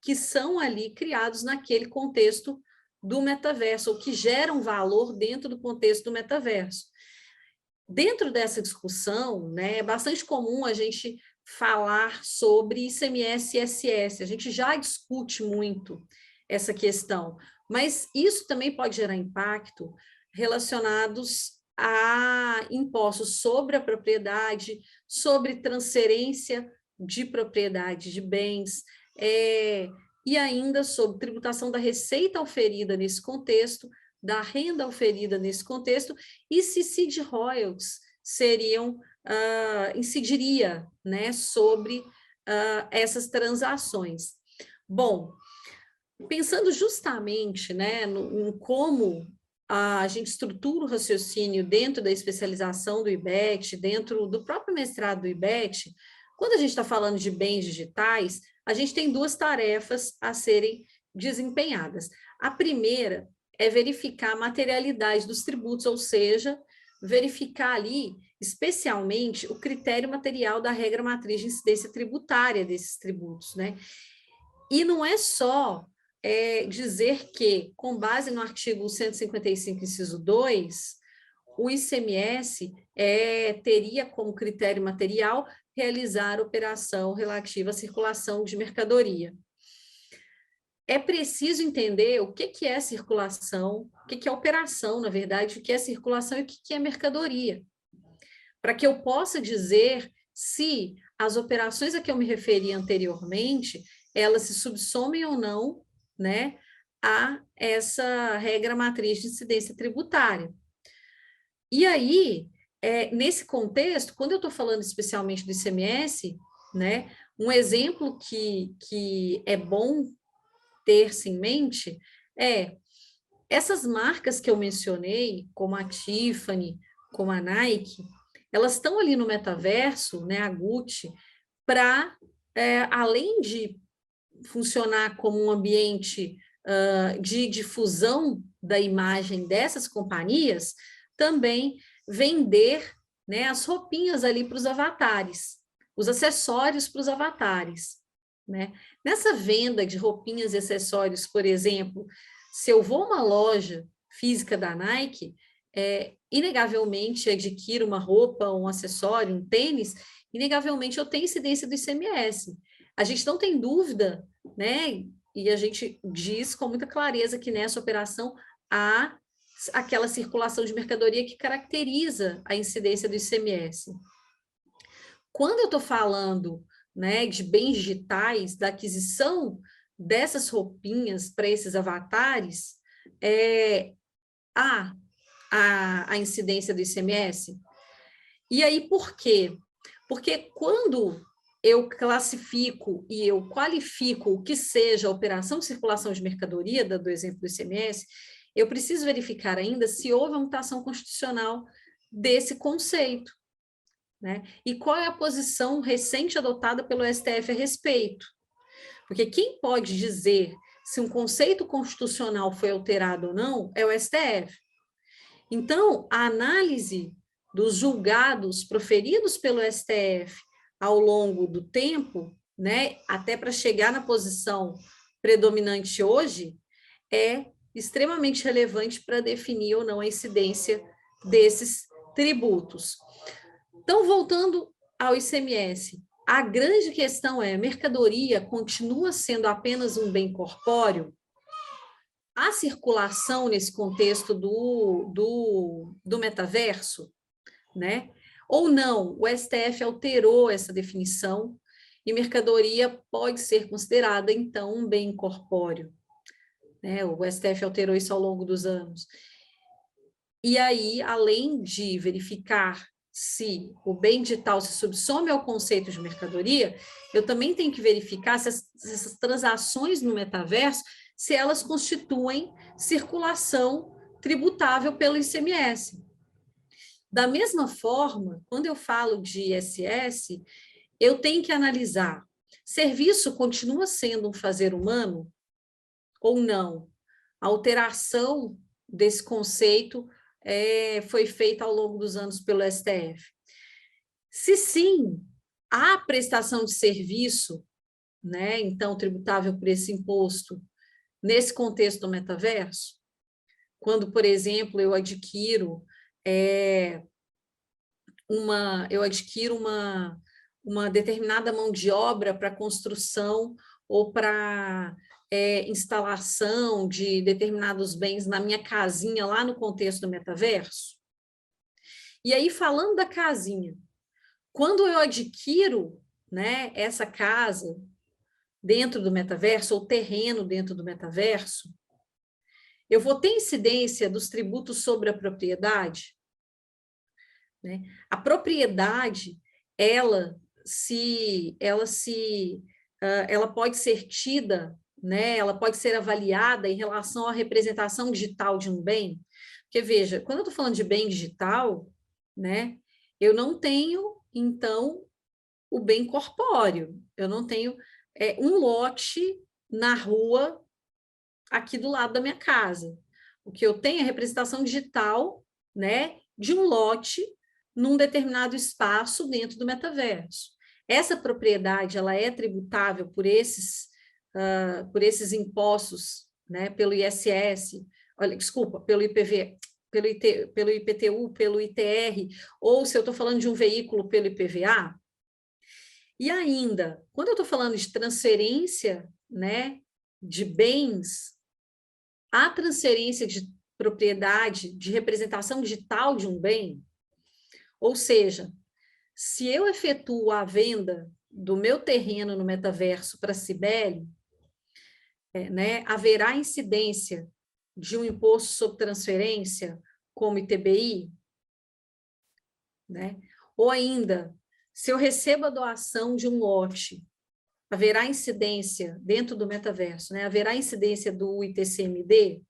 que são ali criados naquele contexto do metaverso, ou que geram valor dentro do contexto do metaverso. Dentro dessa discussão, né, é bastante comum a gente falar sobre ICMS e ISS, a gente já discute muito essa questão, mas isso também pode gerar impacto relacionados a impostos sobre a propriedade, sobre transferência de propriedade de bens, e ainda sobre tributação da receita oferida nesse contexto, da renda oferida nesse contexto, e se seed royalties incidiria, né, sobre essas transações. Bom, pensando justamente, né, em como a gente estrutura o raciocínio dentro da especialização do IBET, dentro do próprio mestrado do IBET, quando a gente está falando de bens digitais, a gente tem duas tarefas a serem desempenhadas. A primeira é verificar a materialidade dos tributos, ou seja, verificar ali, especialmente, o critério material da regra matriz de incidência tributária desses tributos, né? E não é só dizer que, com base no artigo 155, inciso 2, o ICMS teria como critério material realizar operação relativa à circulação de mercadoria. É preciso entender o que é circulação, o que é operação, na verdade, o que é circulação e o que é mercadoria, para que eu possa dizer se as operações a que eu me referi anteriormente, elas se subsomem ou não, né, a essa regra matriz de incidência tributária. E aí, nesse contexto, quando eu estou falando especialmente do ICMS, né, um exemplo que é bom ter-se em mente essas marcas que eu mencionei, como a Tiffany, como a Nike, elas estão ali no metaverso, né, a Gucci, para, além de funcionar como um ambiente de difusão da imagem dessas companhias, também vender, né, as roupinhas ali para os avatares, os acessórios para os avatares, né? Nessa venda de roupinhas e acessórios, por exemplo, se eu vou a uma loja física da Nike, inegavelmente adquiro uma roupa, um acessório, um tênis, inegavelmente eu tenho incidência do ICMS. A gente não tem dúvida, né? E a gente diz com muita clareza que nessa operação há aquela circulação de mercadoria que caracteriza a incidência do ICMS. Quando eu estou falando, né, de bens digitais, da aquisição dessas roupinhas para esses avatares, há a incidência do ICMS. E aí, por quê? Porque quando eu classifico e eu qualifico o que seja a operação de circulação de mercadoria, do exemplo do ICMS, eu preciso verificar ainda se houve uma mutação constitucional desse conceito, né? E qual é a posição recente adotada pelo STF a respeito? Porque quem pode dizer se um conceito constitucional foi alterado ou não é o STF. Então, a análise dos julgados proferidos pelo STF ao longo do tempo, né, até para chegar na posição predominante hoje, é extremamente relevante para definir ou não a incidência desses tributos. Então, voltando ao ICMS, a grande questão é: a mercadoria continua sendo apenas um bem corpóreo? A circulação nesse contexto do metaverso, né? Ou não, o STF alterou essa definição e mercadoria pode ser considerada, então, um bem corpóreo, né? O STF alterou isso ao longo dos anos. E aí, além de verificar se o bem digital se subsome ao conceito de mercadoria, eu também tenho que verificar se essas transações no metaverso, se elas constituem circulação tributável pelo ICMS. Da mesma forma, quando eu falo de ISS, eu tenho que analisar, serviço continua sendo um fazer humano ou não? A alteração desse conceito foi feita ao longo dos anos pelo STF. Se sim, há prestação de serviço, né, então tributável por esse imposto, nesse contexto do metaverso, quando, por exemplo, eu adquiro uma determinada mão de obra para construção ou para instalação de determinados bens na minha casinha, lá no contexto do metaverso. E aí, falando da casinha, quando eu adquiro, né, essa casa dentro do metaverso, ou terreno dentro do metaverso, eu vou ter incidência dos tributos sobre a propriedade? Né? A propriedade, ela pode ser tida, né? Ela pode ser avaliada em relação à representação digital de um bem. Porque, veja, quando eu estou falando de bem digital, né, eu não tenho, então, o bem corpóreo. Eu não tenho um lote na rua aqui do lado da minha casa. O que eu tenho é representação digital, né, de um lote num determinado espaço dentro do metaverso. Essa propriedade, ela é tributável por esses impostos, né, pelo ISS, pelo IPV, pelo IPTU, pelo ITR, ou se eu estou falando de um veículo pelo IPVA. E ainda, quando eu estou falando de transferência, né, de bens, a transferência de propriedade, de representação digital de um bem, ou seja, se eu efetuo a venda do meu terreno no metaverso para a Cibele, né, haverá incidência de um imposto sobre transferência, como ITBI, né? Ou ainda, se eu recebo a doação de um lote, haverá incidência dentro do metaverso, né? Haverá incidência do ITCMD,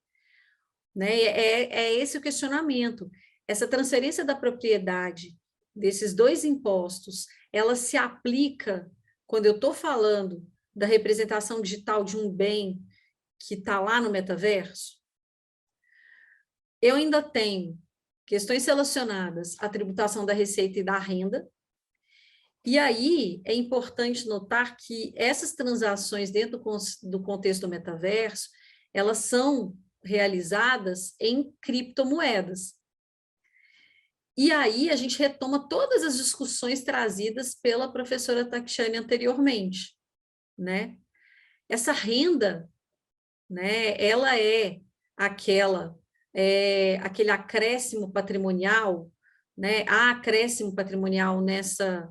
né? É esse o questionamento. Essa transferência da propriedade desses dois impostos, ela se aplica quando eu estou falando da representação digital de um bem que está lá no metaverso? Eu ainda tenho questões relacionadas à tributação da receita e da renda, e aí é importante notar que essas transações dentro do contexto do metaverso, elas são realizadas em criptomoedas. E aí a gente retoma todas as discussões trazidas pela professora Tatiane anteriormente, né? Essa renda, né, ela é aquele acréscimo patrimonial, né? Há acréscimo patrimonial nessa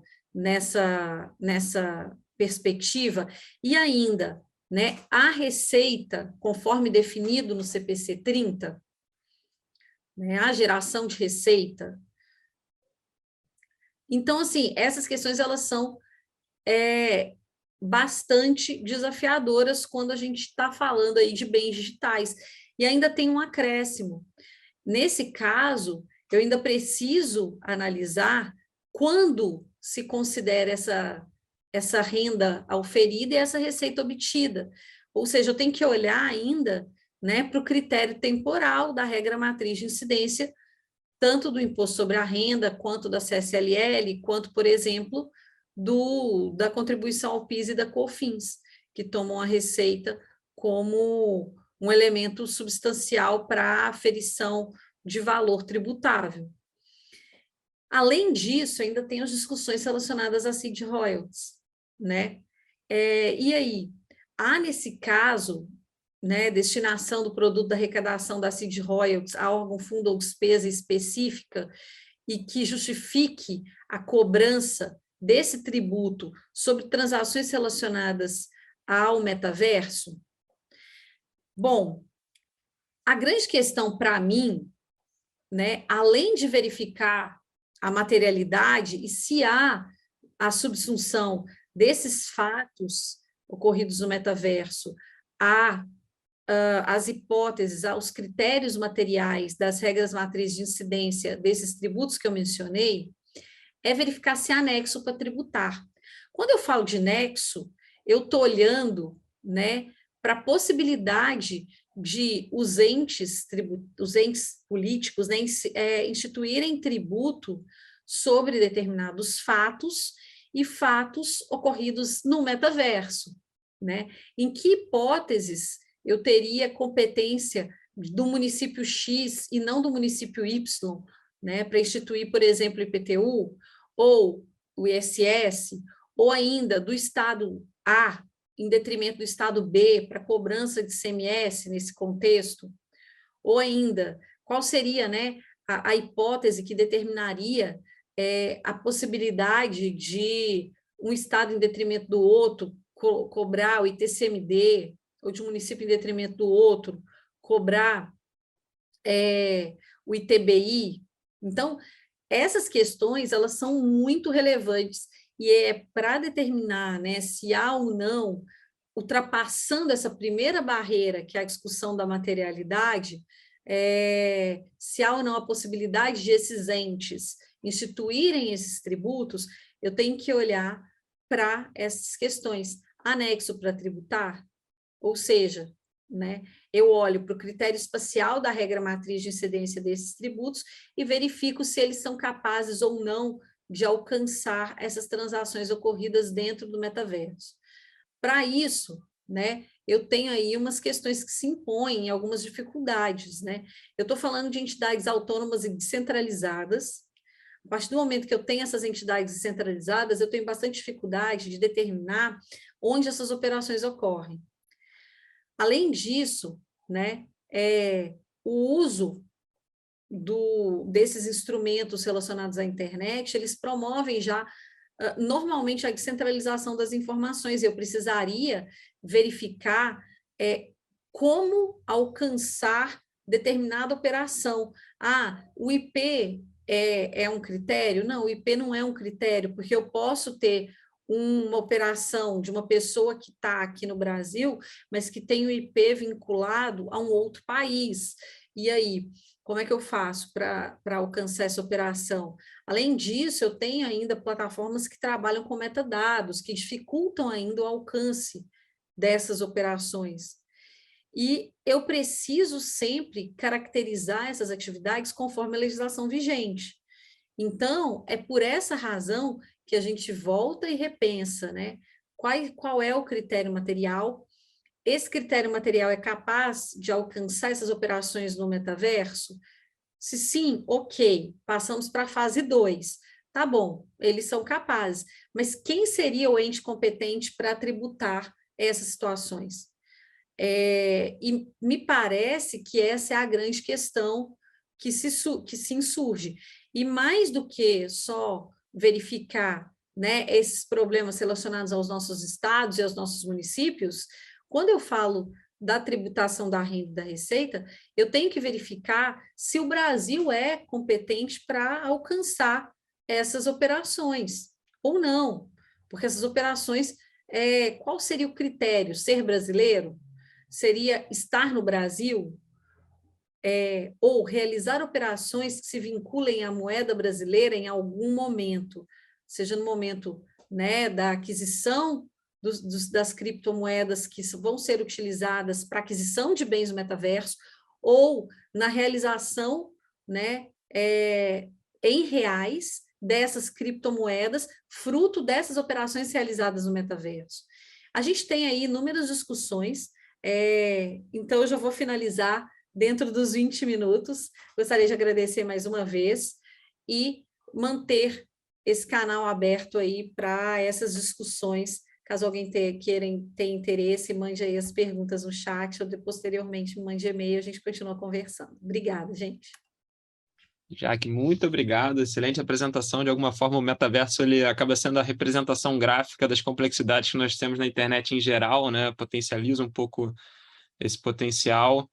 perspectiva, e ainda, né, a receita, conforme definido no CPC 30, né, a geração de receita. Então, assim, essas questões, elas são bastante desafiadoras quando a gente está falando aí de bens digitais. E ainda tem um acréscimo. Nesse caso, eu ainda preciso analisar quando se considera essa renda auferida e essa receita obtida. Ou seja, eu tenho que olhar ainda, né, para o critério temporal da regra matriz de incidência, tanto do imposto sobre a renda, quanto da CSLL, quanto, por exemplo, da contribuição ao PIS e da COFINS, que tomam a receita como um elemento substancial para a aferição de valor tributável. Além disso, ainda tem as discussões relacionadas a seed royalties, né? E aí, há nesse caso, né, destinação do produto da arrecadação da seed royalties a órgão, fundo ou despesa específica e que justifique a cobrança desse tributo sobre transações relacionadas ao metaverso? Bom, a grande questão para mim, né, além de verificar a materialidade e se há a subsunção desses fatos ocorridos no metaverso a as hipóteses, aos critérios materiais das regras matrizes de incidência desses tributos que eu mencionei, é verificar se há nexo para tributar. Quando eu falo de nexo, eu estou olhando, né, para a possibilidade de os entes políticos, né, instituírem tributo sobre determinados fatos e fatos ocorridos no metaverso, né? Em que hipóteses eu teria competência do município X e não do município Y, né, para instituir, por exemplo, o IPTU, ou o ISS, ou ainda do estado A, em detrimento do estado B, para cobrança de ICMS nesse contexto, ou ainda, qual seria, né, a hipótese que determinaria a possibilidade de um estado em detrimento do outro cobrar o ITCMD, ou de um município em detrimento do outro cobrar o ITBI. Então, essas questões, elas são muito relevantes, e é para determinar, né, se há ou não, ultrapassando essa primeira barreira, que é a discussão da materialidade, se há ou não a possibilidade de esses entes instituírem esses tributos, eu tenho que olhar para essas questões. Anexo para tributar? Ou seja, né, eu olho para o critério espacial da regra matriz de incidência desses tributos e verifico se eles são capazes ou não de alcançar essas transações ocorridas dentro do metaverso. Para isso, né, eu tenho aí umas questões que se impõem, algumas dificuldades, né? Eu estou falando de entidades autônomas e descentralizadas. A partir do momento que eu tenho essas entidades descentralizadas, eu tenho bastante dificuldade de determinar onde essas operações ocorrem. Além disso, né, o uso desses instrumentos relacionados à internet, eles promovem já, normalmente, a descentralização das informações. Eu precisaria verificar como alcançar determinada operação. O IP é um critério? Não, o IP não é um critério, porque eu posso ter uma operação de uma pessoa que está aqui no Brasil, mas que tem o IP vinculado a um outro país. E aí, como é que eu faço para alcançar essa operação? Além disso, eu tenho ainda plataformas que trabalham com metadados, que dificultam ainda o alcance dessas operações. E eu preciso sempre caracterizar essas atividades conforme a legislação vigente. Então, é por essa razão que a gente volta e repensa, né? Qual é o critério material? Esse critério material é capaz de alcançar essas operações no metaverso? Se sim, ok, passamos para a fase 2. Tá bom, eles são capazes, mas quem seria o ente competente para tributar essas situações? E me parece que essa é a grande questão que se insurge. E mais do que só verificar, né, esses problemas relacionados aos nossos estados e aos nossos municípios, quando eu falo da tributação da renda e da receita, eu tenho que verificar se o Brasil é competente para alcançar essas operações ou não, porque essas operações, qual seria o critério? Ser brasileiro? Seria estar no Brasil? Ou realizar operações que se vinculem à moeda brasileira em algum momento, seja no momento, né, da aquisição das criptomoedas que vão ser utilizadas para aquisição de bens no metaverso, ou na realização, né, em reais dessas criptomoedas, fruto dessas operações realizadas no metaverso. A gente tem aí inúmeras discussões, então eu já vou finalizar dentro dos 20 minutos. Gostaria de agradecer mais uma vez e manter esse canal aberto aí para essas discussões. Caso alguém tenha interesse, mande aí as perguntas no chat, ou posteriormente mande e-mail, a gente continua conversando. Obrigada, gente. Jaque, muito obrigado. Excelente apresentação. De alguma forma, o metaverso ele acaba sendo a representação gráfica das complexidades que nós temos na internet em geral, né? Potencializa um pouco esse potencial.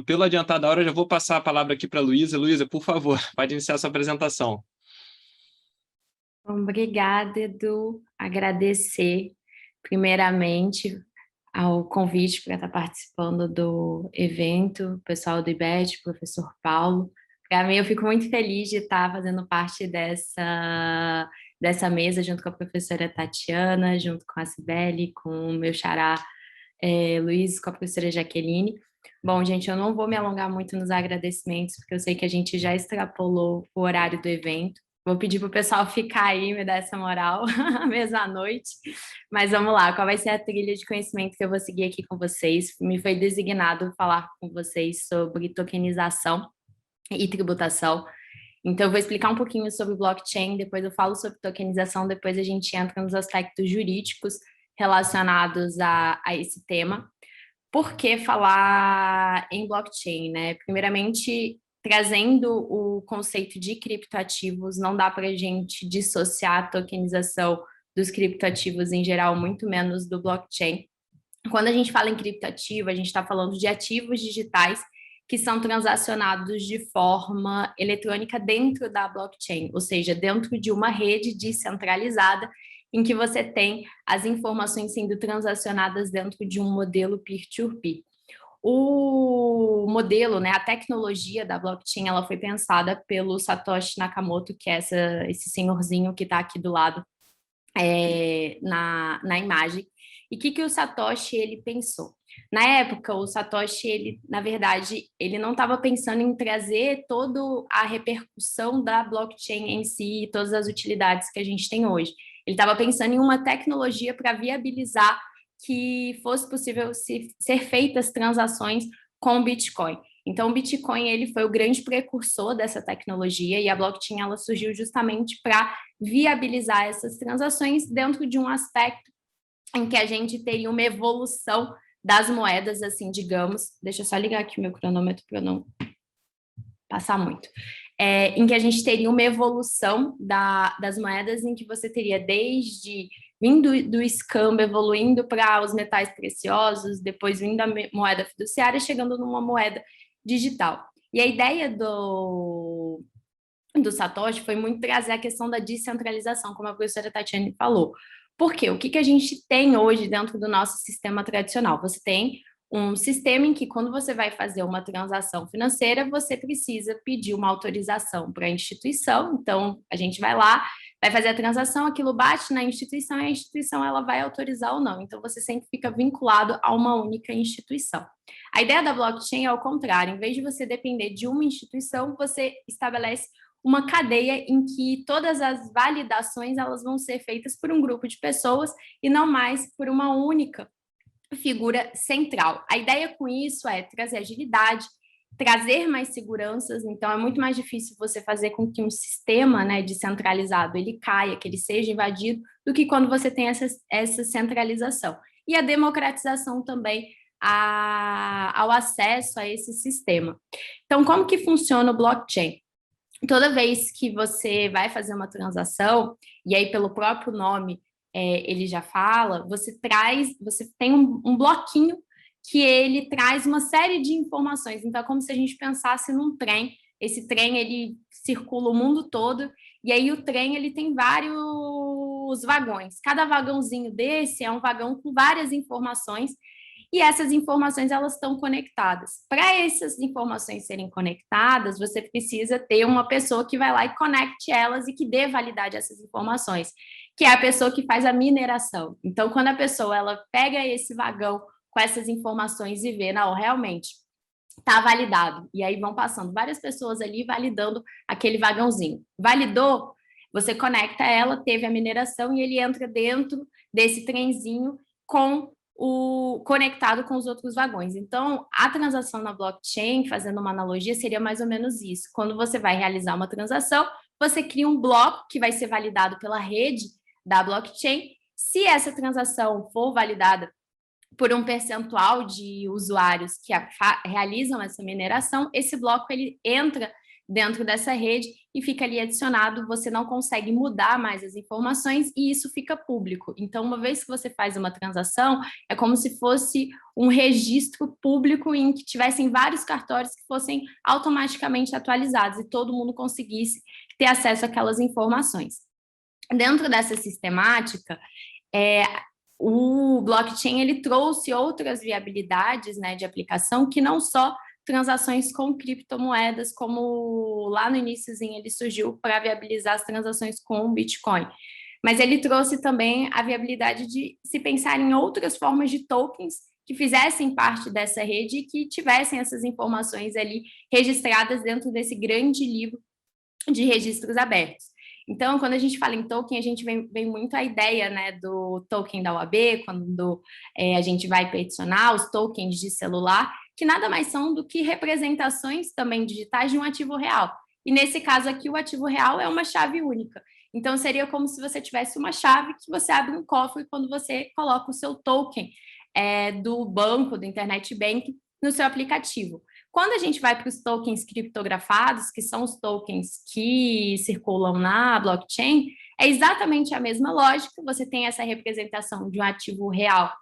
Pelo adiantar da hora, eu já vou passar a palavra aqui para a Luísa. Luísa, por favor, pode iniciar a sua apresentação. Obrigada, Edu. Agradecer, primeiramente, ao convite para estar participando do evento, o pessoal do IBET, professor Paulo. Para mim, eu fico muito feliz de estar fazendo parte dessa mesa, junto com a professora Tatiana, junto com a Cibele, com o meu xará Luiz, com a professora Jaqueline. Bom, gente, eu não vou me alongar muito nos agradecimentos, porque eu sei que a gente já extrapolou o horário do evento. Vou pedir para o pessoal ficar aí, me dar essa moral, mesmo à noite. Mas vamos lá, qual vai ser a trilha de conhecimento que eu vou seguir aqui com vocês? Me foi designado falar com vocês sobre tokenização e tributação. Então, eu vou explicar um pouquinho sobre blockchain, depois eu falo sobre tokenização, depois a gente entra nos aspectos jurídicos relacionados a esse tema. Por que falar em blockchain, né? Primeiramente, trazendo o conceito de criptoativos, não dá para a gente dissociar a tokenização dos criptoativos em geral, muito menos do blockchain. Quando a gente fala em criptoativo, a gente está falando de ativos digitais que são transacionados de forma eletrônica dentro da blockchain, ou seja, dentro de uma rede descentralizada em que você tem as informações sendo transacionadas dentro de um modelo peer-to-peer. O modelo, né, a tecnologia da blockchain, ela foi pensada pelo Satoshi Nakamoto, que é esse senhorzinho que está aqui do lado na imagem. E o que o Satoshi ele pensou? Na época, o Satoshi, ele, na verdade, ele não estava pensando em trazer toda a repercussão da blockchain em si, todas as utilidades que a gente tem hoje. Ele estava pensando em uma tecnologia para viabilizar que fosse possível ser feitas transações com o Bitcoin. Então, o Bitcoin ele foi o grande precursor dessa tecnologia e a blockchain ela surgiu justamente para viabilizar essas transações dentro de um aspecto em que a gente teria uma evolução das moedas, assim, digamos. Deixa eu só ligar aqui o meu cronômetro para eu não passar muito. Em que a gente teria uma evolução das moedas, em que você teria desde vindo do escambo, evoluindo para os metais preciosos, depois vindo a moeda fiduciária, chegando numa moeda digital. E a ideia do Satoshi foi muito trazer a questão da descentralização, como a professora Tatiana falou. Por quê? O que a gente tem hoje dentro do nosso sistema tradicional? Você tem um sistema em que, quando você vai fazer uma transação financeira, você precisa pedir uma autorização para a instituição. Então, a gente vai lá, vai fazer a transação, aquilo bate na instituição e a instituição ela vai autorizar ou não. Então, você sempre fica vinculado a uma única instituição. A ideia da blockchain é ao contrário. Em vez de você depender de uma instituição, você estabelece uma cadeia em que todas as validações elas vão ser feitas por um grupo de pessoas e não mais por uma única figura central. A ideia com isso é trazer agilidade, trazer mais seguranças, então é muito mais difícil você fazer com que um sistema, né, descentralizado ele caia, que ele seja invadido, do que quando você tem essa centralização. E a democratização também ao acesso a esse sistema. Então, como que funciona o blockchain? Toda vez que você vai fazer uma transação, e aí pelo próprio nome ele já fala, você tem um bloquinho que ele traz uma série de informações. Então, é como se a gente pensasse num trem. Esse trem, ele circula o mundo todo, e aí o trem, ele tem vários vagões. Cada vagãozinho desse é um vagão com várias informações, e essas informações elas estão conectadas. Para essas informações serem conectadas, você precisa ter uma pessoa que vai lá e conecte elas e que dê validade a essas informações, que é a pessoa que faz a mineração. Então, quando a pessoa ela pega esse vagão com essas informações e vê, não, realmente está validado. E aí vão passando várias pessoas ali validando aquele vagãozinho. Validou, você conecta ela, teve a mineração e ele entra dentro desse trenzinho conectado com os outros vagões. Então, a transação na blockchain, fazendo uma analogia, seria mais ou menos isso. Quando você vai realizar uma transação, você cria um bloco que vai ser validado pela rede da blockchain. Se essa transação for validada por um percentual de usuários que realizam essa mineração, esse bloco ele entra dentro dessa rede e fica ali adicionado, você não consegue mudar mais as informações e isso fica público. Então, uma vez que você faz uma transação, é como se fosse um registro público em que tivessem vários cartórios que fossem automaticamente atualizados e todo mundo conseguisse ter acesso àquelas informações. Dentro dessa sistemática, o blockchain ele trouxe outras viabilidades, né, de aplicação que não só transações com criptomoedas, como lá no iníciozinho ele surgiu para viabilizar as transações com o Bitcoin. Mas ele trouxe também a viabilidade de se pensar em outras formas de tokens que fizessem parte dessa rede e que tivessem essas informações ali registradas dentro desse grande livro de registros abertos. Então, quando a gente fala em token, a gente vem muito a ideia, né, do token da OAB, quando a gente vai peticionar os tokens de celular, que nada mais são do que representações também digitais de um ativo real. E nesse caso aqui, o ativo real é uma chave única. Então, seria como se você tivesse uma chave que você abre um cofre quando você coloca o seu token do banco, do Internet Bank, no seu aplicativo. Quando a gente vai para os tokens criptografados, que são os tokens que circulam na blockchain, é exatamente a mesma lógica. Você tem essa representação de um ativo real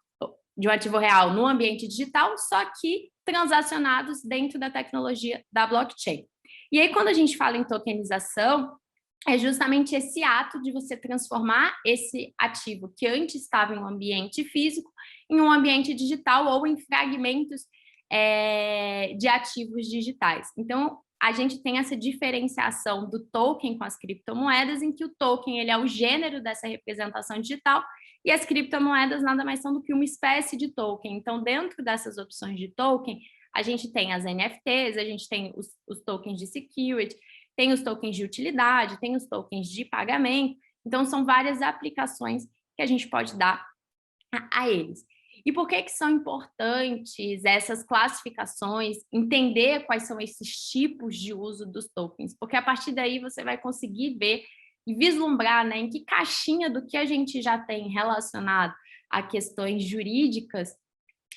no ambiente digital, só que transacionados dentro da tecnologia da blockchain. E aí, quando a gente fala em tokenização, é justamente esse ato de você transformar esse ativo que antes estava em um ambiente físico em um ambiente digital ou em fragmentos de ativos digitais. Então, a gente tem essa diferenciação do token com as criptomoedas, em que o token ele é o gênero dessa representação digital e as criptomoedas nada mais são do que uma espécie de token. Então, dentro dessas opções de token, a gente tem as NFTs, a gente tem os tokens de security, tem os tokens de utilidade, tem os tokens de pagamento. Então, são várias aplicações que a gente pode dar a eles. E por que são importantes essas classificações, entender quais são esses tipos de uso dos tokens? Porque a partir daí você vai conseguir ver e vislumbrar, né, em que caixinha do que a gente já tem relacionado a questões jurídicas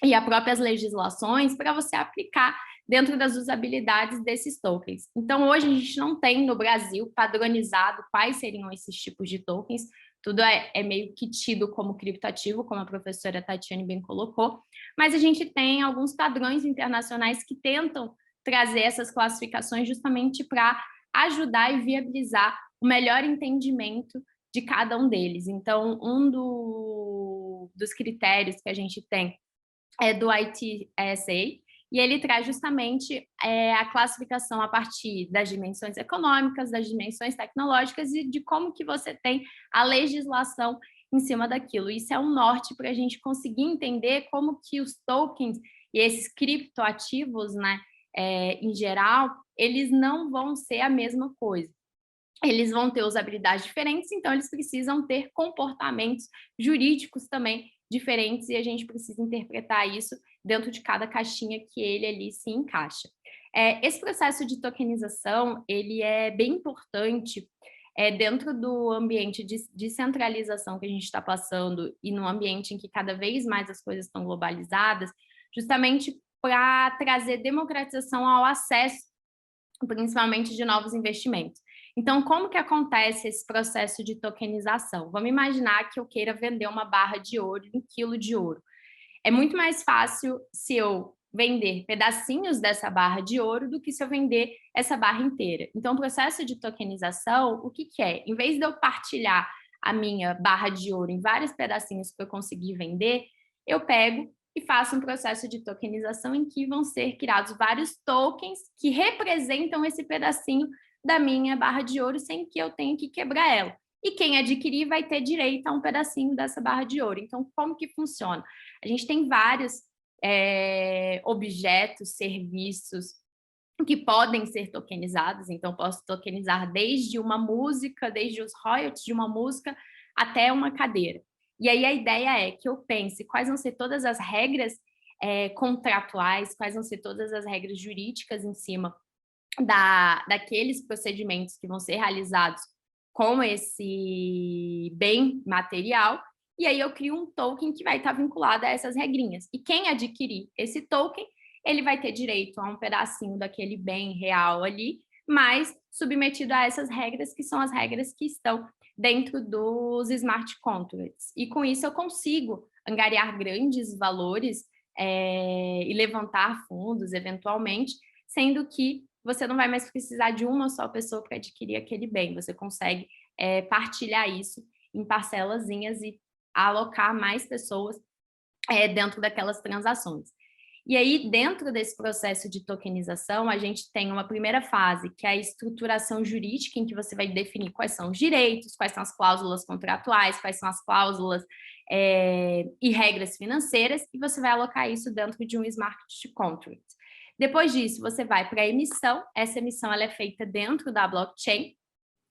e a próprias legislações para você aplicar dentro das usabilidades desses tokens. Então, hoje a gente não tem no Brasil padronizado quais seriam esses tipos de tokens, tudo é meio que tido como criptoativo, como a professora Tatiane bem colocou, mas a gente tem alguns padrões internacionais que tentam trazer essas classificações justamente para ajudar e viabilizar o melhor entendimento de cada um deles. Então, dos critérios que a gente tem é do ITSA, e ele traz justamente a classificação a partir das dimensões econômicas, das dimensões tecnológicas e de como que você tem a legislação em cima daquilo. Isso é um norte para a gente conseguir entender como que os tokens e esses criptoativos, né, em geral, eles não vão ser a mesma coisa. Eles vão ter usabilidades diferentes, então eles precisam ter comportamentos jurídicos também diferentes e a gente precisa interpretar isso dentro de cada caixinha que ele ali se encaixa. Esse processo de tokenização, ele é bem importante dentro do ambiente de descentralização que a gente está passando e no ambiente em que cada vez mais as coisas estão globalizadas, justamente para trazer democratização ao acesso, principalmente de novos investimentos. Então, como que acontece esse processo de tokenização? Vamos imaginar que eu queira vender uma barra de ouro, 1 quilo de ouro. É muito mais fácil se eu vender pedacinhos dessa barra de ouro do que se eu vender essa barra inteira. Então, o processo de tokenização, o que é? Em vez de eu partilhar a minha barra de ouro em vários pedacinhos para eu conseguir vender, eu pego e faço um processo de tokenização em que vão ser criados vários tokens que representam esse pedacinho da minha barra de ouro sem que eu tenha que quebrar ela. E quem adquirir vai ter direito a um pedacinho dessa barra de ouro. Então, como que funciona? A gente tem vários objetos, serviços que podem ser tokenizados. Então, posso tokenizar desde uma música, desde os royalties de uma música até uma cadeira. E aí a ideia é que eu pense quais vão ser todas as regras contratuais, quais vão ser todas as regras jurídicas em cima daqueles procedimentos que vão ser realizados com esse bem material, e aí eu crio um token que vai estar vinculado a essas regrinhas. E quem adquirir esse token, ele vai ter direito a um pedacinho daquele bem real ali, mas submetido a essas regras, que são as regras que estão dentro dos smart contracts. E com isso eu consigo angariar grandes valores e levantar fundos, eventualmente, sendo que você não vai mais precisar de uma só pessoa para adquirir aquele bem. Você consegue partilhar isso em parcelazinhas e a alocar mais pessoas dentro daquelas transações. E aí, dentro desse processo de tokenização, a gente tem uma primeira fase, que é a estruturação jurídica, em que você vai definir quais são os direitos, quais são as cláusulas contratuais, quais são as cláusulas e regras financeiras, e você vai alocar isso dentro de um smart contract. Depois disso, você vai para a emissão. Essa emissão ela é feita dentro da blockchain,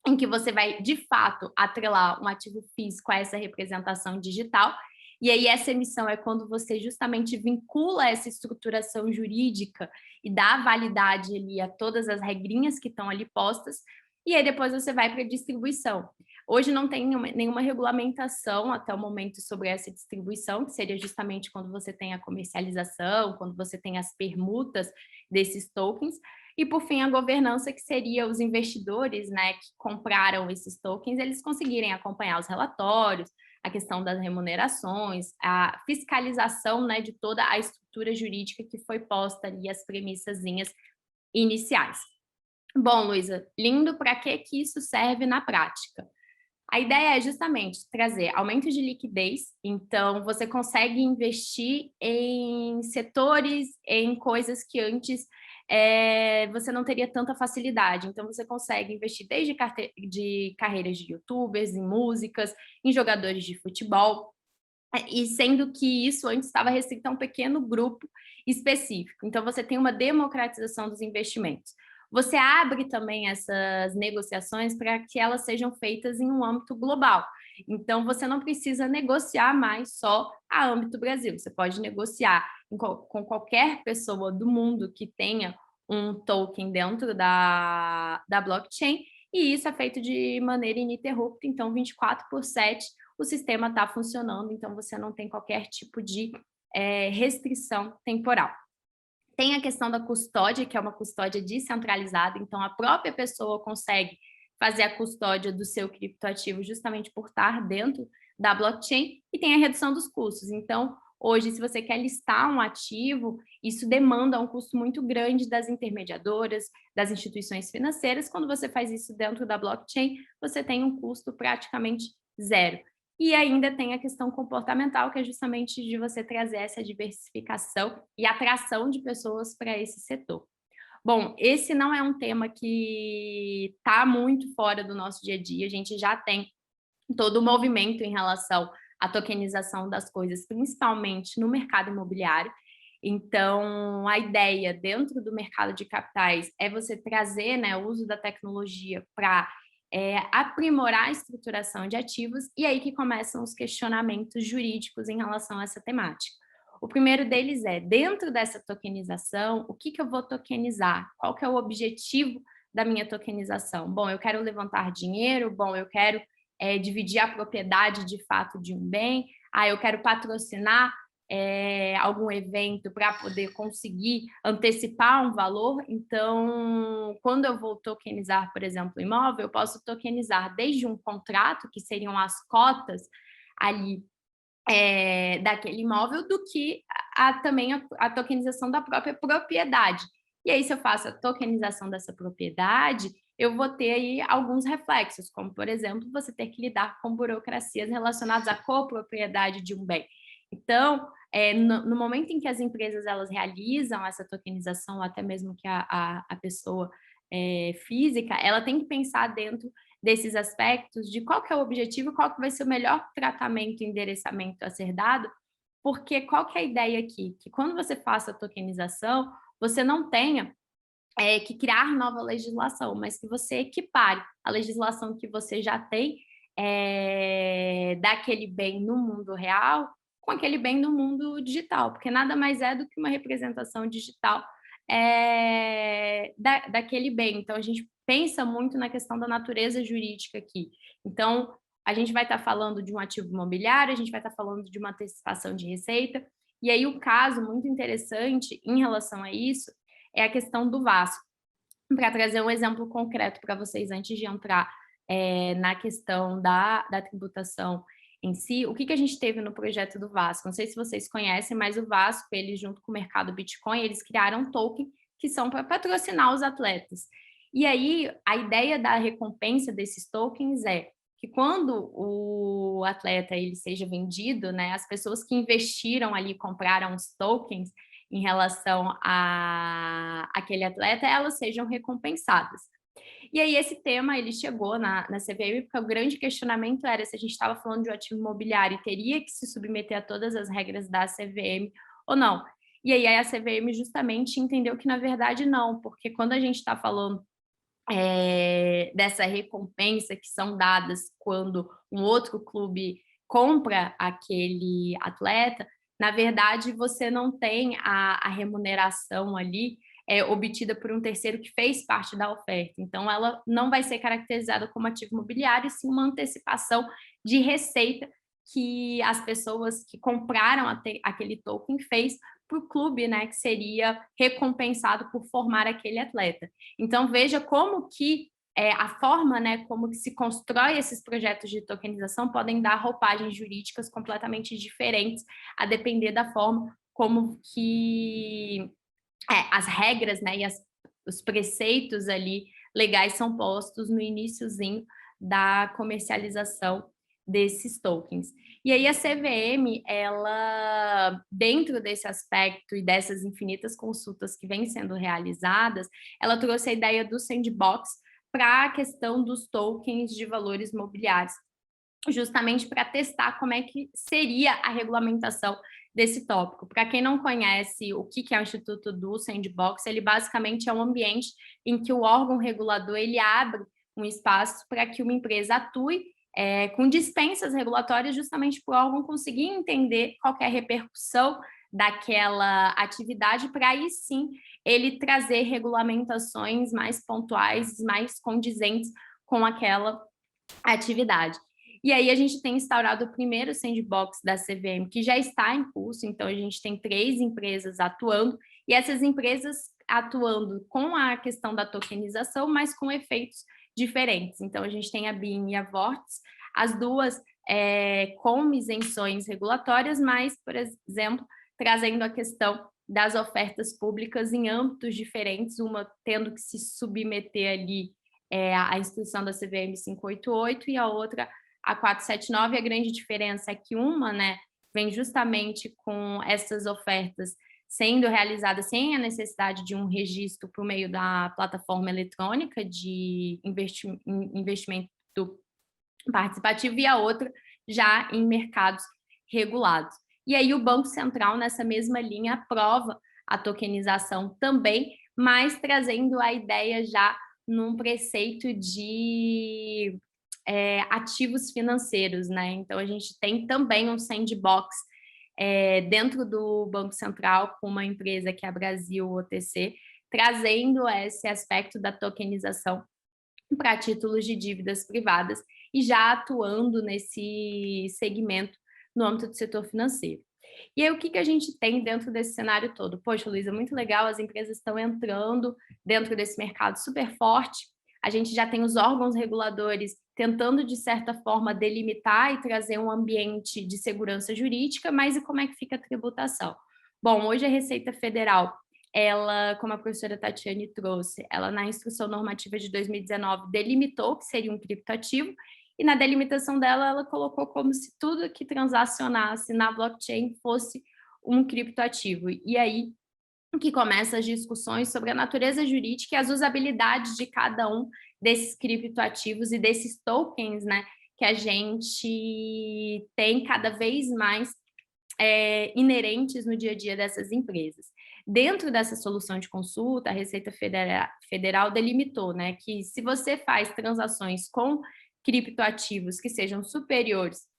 em que você vai, de fato, atrelar um ativo físico a essa representação digital. E aí essa emissão é quando você justamente vincula essa estruturação jurídica e dá validade ali a todas as regrinhas que estão ali postas, e aí depois você vai para a distribuição. Hoje não tem nenhuma regulamentação até o momento sobre essa distribuição, que seria justamente quando você tem a comercialização, quando você tem as permutas desses tokens, e por fim a governança, que seria os investidores, né, que compraram esses tokens, eles conseguirem acompanhar os relatórios, a questão das remunerações, a fiscalização, né, de toda a estrutura jurídica que foi posta ali, as premissazinhas iniciais. Bom, Luísa, lindo, para que isso serve na prática? A ideia é justamente trazer aumento de liquidez, então você consegue investir em setores, em coisas que antes você não teria tanta facilidade. Então, você consegue investir desde de carreiras de youtubers, em músicas, em jogadores de futebol, e sendo que isso antes estava restrito a um pequeno grupo específico. Então, você tem uma democratização dos investimentos. Você abre também essas negociações para que elas sejam feitas em um âmbito global. Então, você não precisa negociar mais só a âmbito Brasil. Você pode negociar com qualquer pessoa do mundo que tenha um token dentro da blockchain, e isso é feito de maneira ininterrupta. Então, 24/7 o sistema está funcionando, então você não tem qualquer tipo de restrição temporal. Tem a questão da custódia, que é uma custódia descentralizada, então a própria pessoa consegue fazer a custódia do seu criptoativo justamente por estar dentro da blockchain, e tem a redução dos custos. Então, hoje, se você quer listar um ativo, isso demanda um custo muito grande das intermediadoras, das instituições financeiras. Quando você faz isso dentro da blockchain, você tem um custo praticamente zero. E ainda tem a questão comportamental, que é justamente de você trazer essa diversificação e atração de pessoas para esse setor. Bom, esse não é um tema que está muito fora do nosso dia a dia. A gente já tem todo o movimento em relação à tokenização das coisas, principalmente no mercado imobiliário. Então, a ideia dentro do mercado de capitais é você trazer, né, o uso da tecnologia para aprimorar a estruturação de ativos, e aí que começam os questionamentos jurídicos em relação a essa temática. O primeiro deles é, dentro dessa tokenização, o que eu vou tokenizar? Qual que é o objetivo da minha tokenização? Bom, eu quero levantar dinheiro, bom, eu quero dividir a propriedade de fato de um bem, eu quero patrocinar algum evento para poder conseguir antecipar um valor. Então, quando eu vou tokenizar, por exemplo, imóvel, eu posso tokenizar desde um contrato, que seriam as cotas ali daquele imóvel, do que também a tokenização da própria propriedade. E aí, se eu faço a tokenização dessa propriedade, eu vou ter aí alguns reflexos, como, por exemplo, você ter que lidar com burocracias relacionadas à copropriedade de um bem. Então, no momento em que as empresas elas realizam essa tokenização, até mesmo que a pessoa física, ela tem que pensar dentro desses aspectos de qual que é o objetivo, qual que vai ser o melhor tratamento e endereçamento a ser dado, porque qual que é a ideia aqui? Que quando você faça a tokenização, você não tenha que criar nova legislação, mas que você equipare a legislação que você já tem daquele bem no mundo real com aquele bem no mundo digital, porque nada mais é do que uma representação digital daquele bem. Então, a gente pensa muito na questão da natureza jurídica aqui. Então, a gente vai estar falando de um ativo imobiliário, a gente vai estar falando de uma antecipação de receita, e aí o caso muito interessante em relação a isso é a questão do Vasco. Para trazer um exemplo concreto para vocês, antes de entrar na questão da tributação em si, o que a gente teve no projeto do Vasco? Não sei se vocês conhecem, mas o Vasco, ele junto com o mercado Bitcoin, eles criaram um token que são para patrocinar os atletas. E aí, a ideia da recompensa desses tokens é que quando o atleta ele seja vendido, né, as pessoas que investiram ali, compraram os tokens em relação a aquele atleta, elas sejam recompensadas. E aí esse tema ele chegou na CVM porque o grande questionamento era se a gente estava falando de um ativo imobiliário e teria que se submeter a todas as regras da CVM ou não. E aí a CVM justamente entendeu que na verdade não, porque quando a gente está falando dessa recompensa que são dadas quando um outro clube compra aquele atleta, na verdade você não tem a remuneração ali obtida por um terceiro que fez parte da oferta. Então, ela não vai ser caracterizada como ativo imobiliário, e sim uma antecipação de receita que as pessoas que compraram aquele token fez para o clube, né, que seria recompensado por formar aquele atleta. Então, veja como que a forma, né, como que se constrói esses projetos de tokenização podem dar roupagens jurídicas completamente diferentes, a depender da forma como que as regras, né, e os preceitos ali legais são postos no iniciozinho da comercialização desses tokens. E aí a CVM, ela, dentro desse aspecto e dessas infinitas consultas que vêm sendo realizadas, ela trouxe a ideia do sandbox para a questão dos tokens de valores mobiliários, justamente para testar como é que seria a regulamentação desse tópico. Para quem não conhece o que é o Instituto do Sandbox, ele basicamente é um ambiente em que o órgão regulador ele abre um espaço para que uma empresa atue com dispensas regulatórias, justamente para o órgão conseguir entender qual é a repercussão daquela atividade, para aí sim ele trazer regulamentações mais pontuais, mais condizentes com aquela atividade. E aí a gente tem instaurado o primeiro sandbox da CVM, que já está em curso, então a gente tem 3 empresas atuando, e essas empresas atuando com a questão da tokenização, mas com efeitos diferentes. Então a gente tem a BIM e a Vortex, as duas com isenções regulatórias, mas, por exemplo, trazendo a questão das ofertas públicas em âmbitos diferentes, uma tendo que se submeter ali à instrução da CVM 588 e a outra a 479, a grande diferença é que uma, né, vem justamente com essas ofertas sendo realizadas sem a necessidade de um registro por meio da plataforma eletrônica de investimento participativo e a outra já em mercados regulados. E aí o Banco Central, nessa mesma linha, aprova a tokenização também, mas trazendo a ideia já num preceito de ativos financeiros, né? Então, a gente tem também um sandbox dentro do Banco Central com uma empresa que é a Brasil OTC, trazendo esse aspecto da tokenização para títulos de dívidas privadas e já atuando nesse segmento no âmbito do setor financeiro. E aí, o que a gente tem dentro desse cenário todo? Poxa, Luísa, muito legal, as empresas estão entrando dentro desse mercado super forte, a gente já tem os órgãos reguladores tentando, de certa forma, delimitar e trazer um ambiente de segurança jurídica, mas e como é que fica a tributação? Bom, hoje a Receita Federal, ela, como a professora Tatiane trouxe, ela na Instrução Normativa de 2019 delimitou que seria um criptoativo, e na delimitação dela, ela colocou como se tudo que transacionasse na blockchain fosse um criptoativo. E aí que começam as discussões sobre a natureza jurídica e as usabilidades de cada um desses criptoativos e desses tokens, né, que a gente tem cada vez mais inerentes no dia a dia dessas empresas. Dentro dessa solução de consulta, a Receita Federal delimitou, né, que se você faz transações com criptoativos que sejam superiores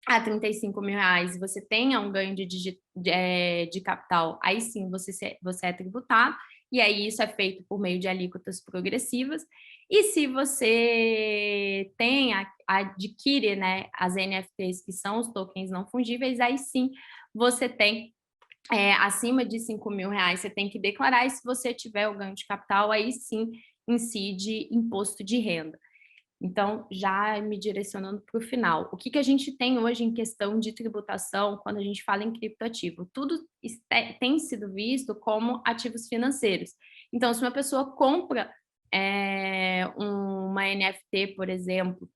a R$35 mil e você tenha um ganho de capital, aí sim você é tributado, e aí isso é feito por meio de alíquotas progressivas. E se você adquire, né, as NFTs, que são os tokens não fungíveis, aí sim você tem acima de R$5 mil, você tem que declarar, e se você tiver o ganho de capital, aí sim incide imposto de renda. Então, já me direcionando para o final. O que a gente tem hoje em questão de tributação quando a gente fala em criptoativo? Tudo tem sido visto como ativos financeiros. Então, se uma pessoa compra uma NFT, por exemplo,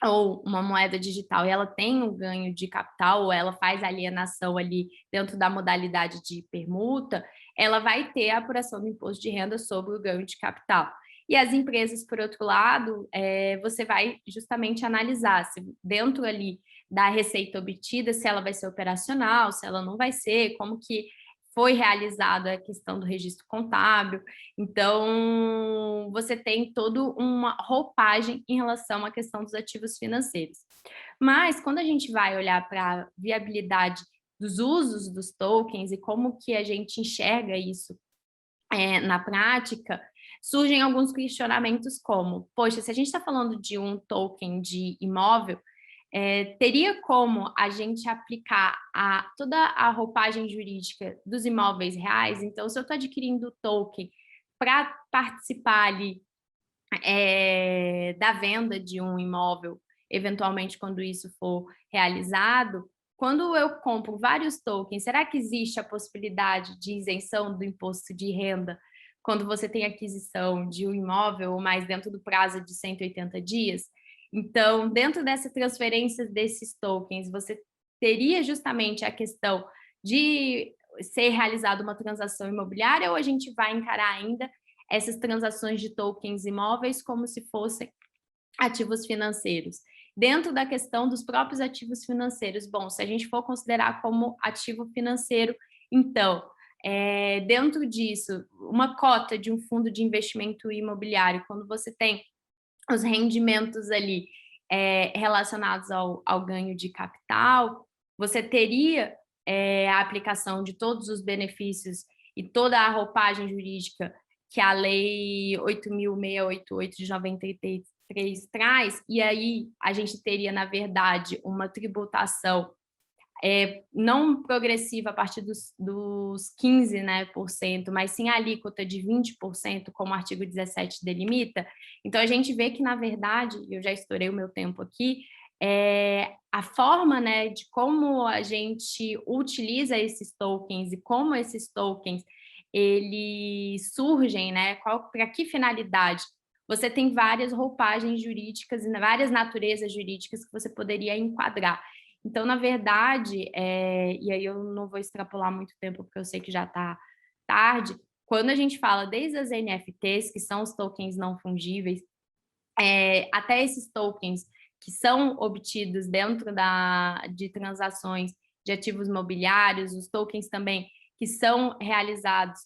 ou uma moeda digital, e ela tem um ganho de capital, ou ela faz alienação ali dentro da modalidade de permuta, ela vai ter a apuração do imposto de renda sobre o ganho de capital. E as empresas, por outro lado, você vai justamente analisar se dentro ali da receita obtida, se ela vai ser operacional, se ela não vai ser, como que foi realizada a questão do registro contábil. Então, você tem toda uma roupagem em relação à questão dos ativos financeiros. Mas, quando a gente vai olhar para a viabilidade dos usos dos tokens e como que a gente enxerga isso na prática, surgem alguns questionamentos como, poxa, se a gente está falando de um token de imóvel, teria como a gente aplicar toda a roupagem jurídica dos imóveis reais? Então, se eu estou adquirindo token para participar ali da venda de um imóvel, eventualmente quando isso for realizado, quando eu compro vários tokens, será que existe a possibilidade de isenção do imposto de renda quando você tem aquisição de um imóvel ou mais dentro do prazo de 180 dias? Então, dentro dessa transferência desses tokens, você teria justamente a questão de ser realizada uma transação imobiliária, ou a gente vai encarar ainda essas transações de tokens imóveis como se fossem ativos financeiros? Dentro da questão dos próprios ativos financeiros, bom, se a gente for considerar como ativo financeiro, então, dentro disso, uma cota de um fundo de investimento imobiliário, quando você tem os rendimentos ali relacionados ao ganho de capital, você teria a aplicação de todos os benefícios e toda a roupagem jurídica que a Lei 8.688 de 93 traz, e aí a gente teria, na verdade, uma tributação não progressiva a partir dos 15%, né, mas sim a alíquota de 20%, como o artigo 17 delimita. Então, a gente vê que, na verdade, eu já estourei o meu tempo aqui, a forma, né, de como a gente utiliza esses tokens e como esses tokens eles surgem, né, para que finalidade? Você tem várias roupagens jurídicas e várias naturezas jurídicas que você poderia enquadrar. Então, na verdade, e aí eu não vou extrapolar muito tempo, porque eu sei que já está tarde, quando a gente fala desde as NFTs, que são os tokens não fungíveis, até esses tokens que são obtidos dentro de transações de ativos mobiliários, os tokens também que são realizados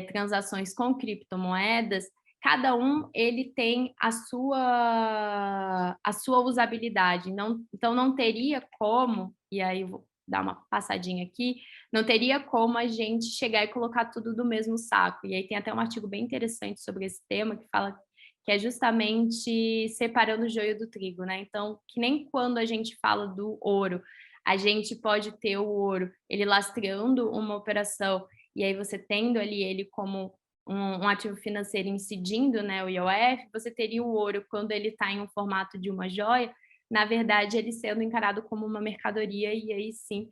transações com criptomoedas, cada um ele tem a sua usabilidade. Então, não teria como, e aí eu vou dar uma passadinha aqui, não teria como a gente chegar e colocar tudo do mesmo saco. E aí tem até um artigo bem interessante sobre esse tema, que fala que é justamente separando o joio do trigo, né? Então, que nem quando a gente fala do ouro, a gente pode ter o ouro, ele lastreando uma operação, e aí você tendo ali ele como um ativo financeiro incidindo, né, o IOF, você teria o ouro quando ele está em um formato de uma joia, na verdade, ele sendo encarado como uma mercadoria, e aí sim,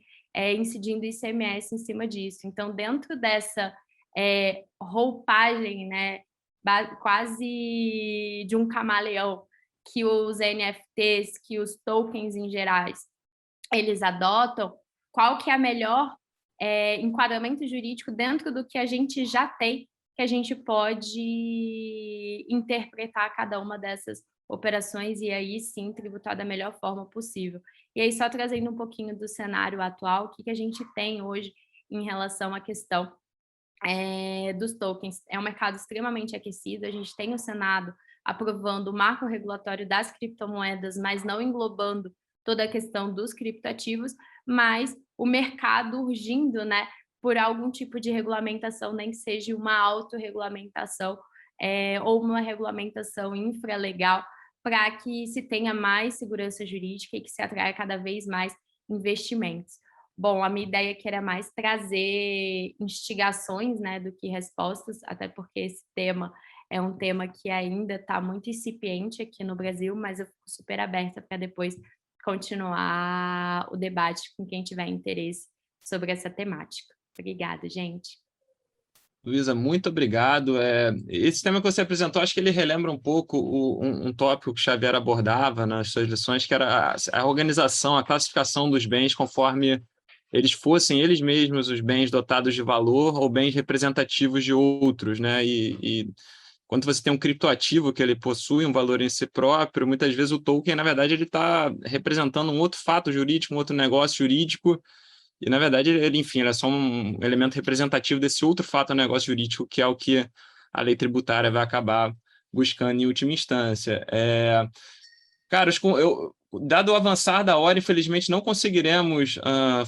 incidindo ICMS em cima disso. Então, dentro dessa roupagem, né, quase de um camaleão, que os NFTs, que os tokens em gerais, eles adotam, qual que é a melhor enquadramento jurídico dentro do que a gente já tem, que a gente pode interpretar cada uma dessas operações e aí sim tributar da melhor forma possível. E aí, só trazendo um pouquinho do cenário atual, o que a gente tem hoje em relação à questão dos tokens. É um mercado extremamente aquecido, a gente tem o Senado aprovando o marco regulatório das criptomoedas, mas não englobando toda a questão dos criptoativos, mas o mercado urgindo, né, por algum tipo de regulamentação, nem que seja uma autorregulamentação ou uma regulamentação infralegal, para que se tenha mais segurança jurídica e que se atraia cada vez mais investimentos. Bom, a minha ideia aqui era mais trazer instigações, né, do que respostas, até porque esse tema é um tema que ainda está muito incipiente aqui no Brasil, mas eu fico super aberta para depois continuar o debate com quem tiver interesse sobre essa temática. Obrigada, gente. Luísa, muito obrigado. Esse tema que você apresentou, acho que ele relembra um pouco um tópico que Xavier abordava nas suas lições, que era a organização, a classificação dos bens conforme eles fossem eles mesmos os bens dotados de valor ou bens representativos de outros, né? E quando você tem um criptoativo que ele possui um valor em si próprio, muitas vezes o token, na verdade, ele está representando um outro fato jurídico, um outro negócio jurídico, e, na verdade, enfim, ele é só um elemento representativo desse outro fato ou negócio jurídico, que é o que a lei tributária vai acabar buscando em última instância. Cara, dado o avançar da hora, infelizmente não conseguiremos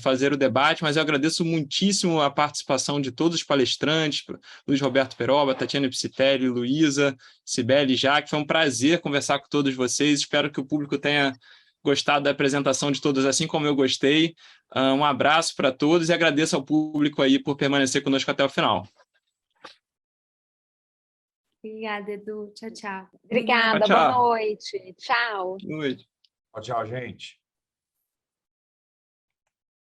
fazer o debate, mas eu agradeço muitíssimo a participação de todos os palestrantes, Luiz Roberto Peroba, Tatiana Psitelli, Luísa, Cibele, Jaque. Foi um prazer conversar com todos vocês. Espero que o público tenha gostado da apresentação de todos, assim como eu gostei. Um abraço para todos e agradeço ao público aí por permanecer conosco até o final. Obrigada, Edu. Tchau, tchau. Obrigada, Tchau. boa noite. Tchau. Boa noite. Tchau, gente.